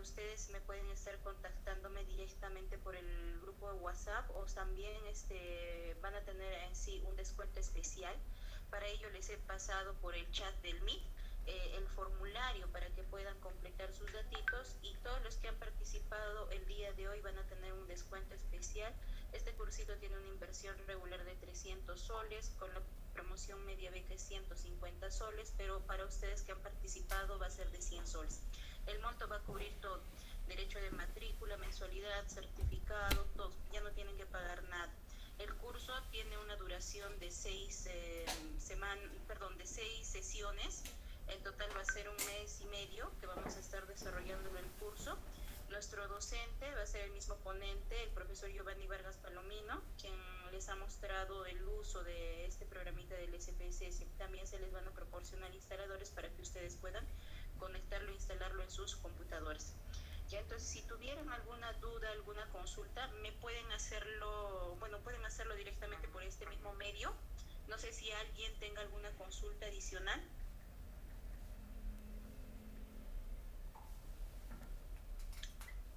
ustedes me pueden estar contactándome directamente por el grupo de WhatsApp o también van a tener en sí un descuento especial. Para ello les he pasado por el chat del Meet el formulario para que puedan completar sus datitos y todos los que han participado el día de hoy van a tener un descuento especial. Este cursito tiene una inversión regular de 300 soles, con la promoción media beca es 150 soles, pero para ustedes que han participado va a ser de 100 soles. El monto va a cubrir todo, derecho de matrícula, mensualidad, certificado, todo, ya no tienen que pagar nada. El curso tiene una duración de 6 sesiones. En total va a ser 1 mes y medio que vamos a estar desarrollando el curso. Nuestro docente va a ser el mismo ponente, el profesor Giovanni Vargas Palomino, quien les ha mostrado el uso de este programita del SPSS. También se les van a proporcionar instaladores para que ustedes puedan conectarlo e instalarlo en sus computadoras. Ya, entonces, si tuvieran alguna duda, alguna consulta, pueden hacerlo directamente por este mismo medio. No sé si alguien tenga alguna consulta adicional.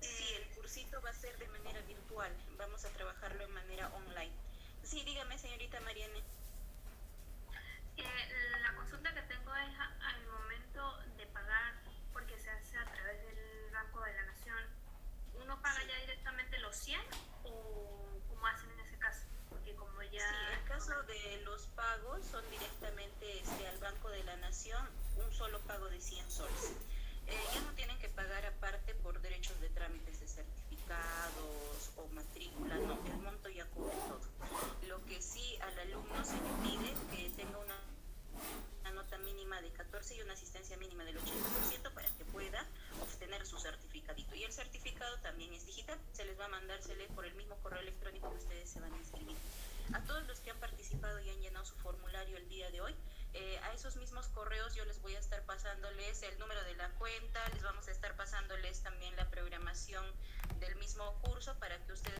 Sí, el cursito va a ser de manera virtual, vamos a trabajarlo de manera online. Sí, dígame, señorita Mariane. La consulta que tengo es al momento de pagar, porque se hace a través del Banco de la Nación, ¿uno paga ya directamente los 100 o cómo hacen en ese caso? Porque como ya... Sí, el caso de los pagos son directamente al Banco de la Nación, un solo pago de 100 soles. Ya no tienen que pagar aparte por derechos de trámites de certificados o matrícula, no, el monto ya cubre todo. Lo que sí al alumno se le pide que tenga una nota mínima mínima de 14 y una asistencia mínima del 80% para que pueda obtener su certificadito. Y el certificado también es digital, se les va a mandársele por el mismo correo electrónico que ustedes se van a inscribir. A todos los que han participado y han llenado su formulario el día de hoy, a esos mismos correos yo les voy a estar pasándoles el número de la cuenta, les vamos a estar pasándoles también la programación del mismo curso para que ustedes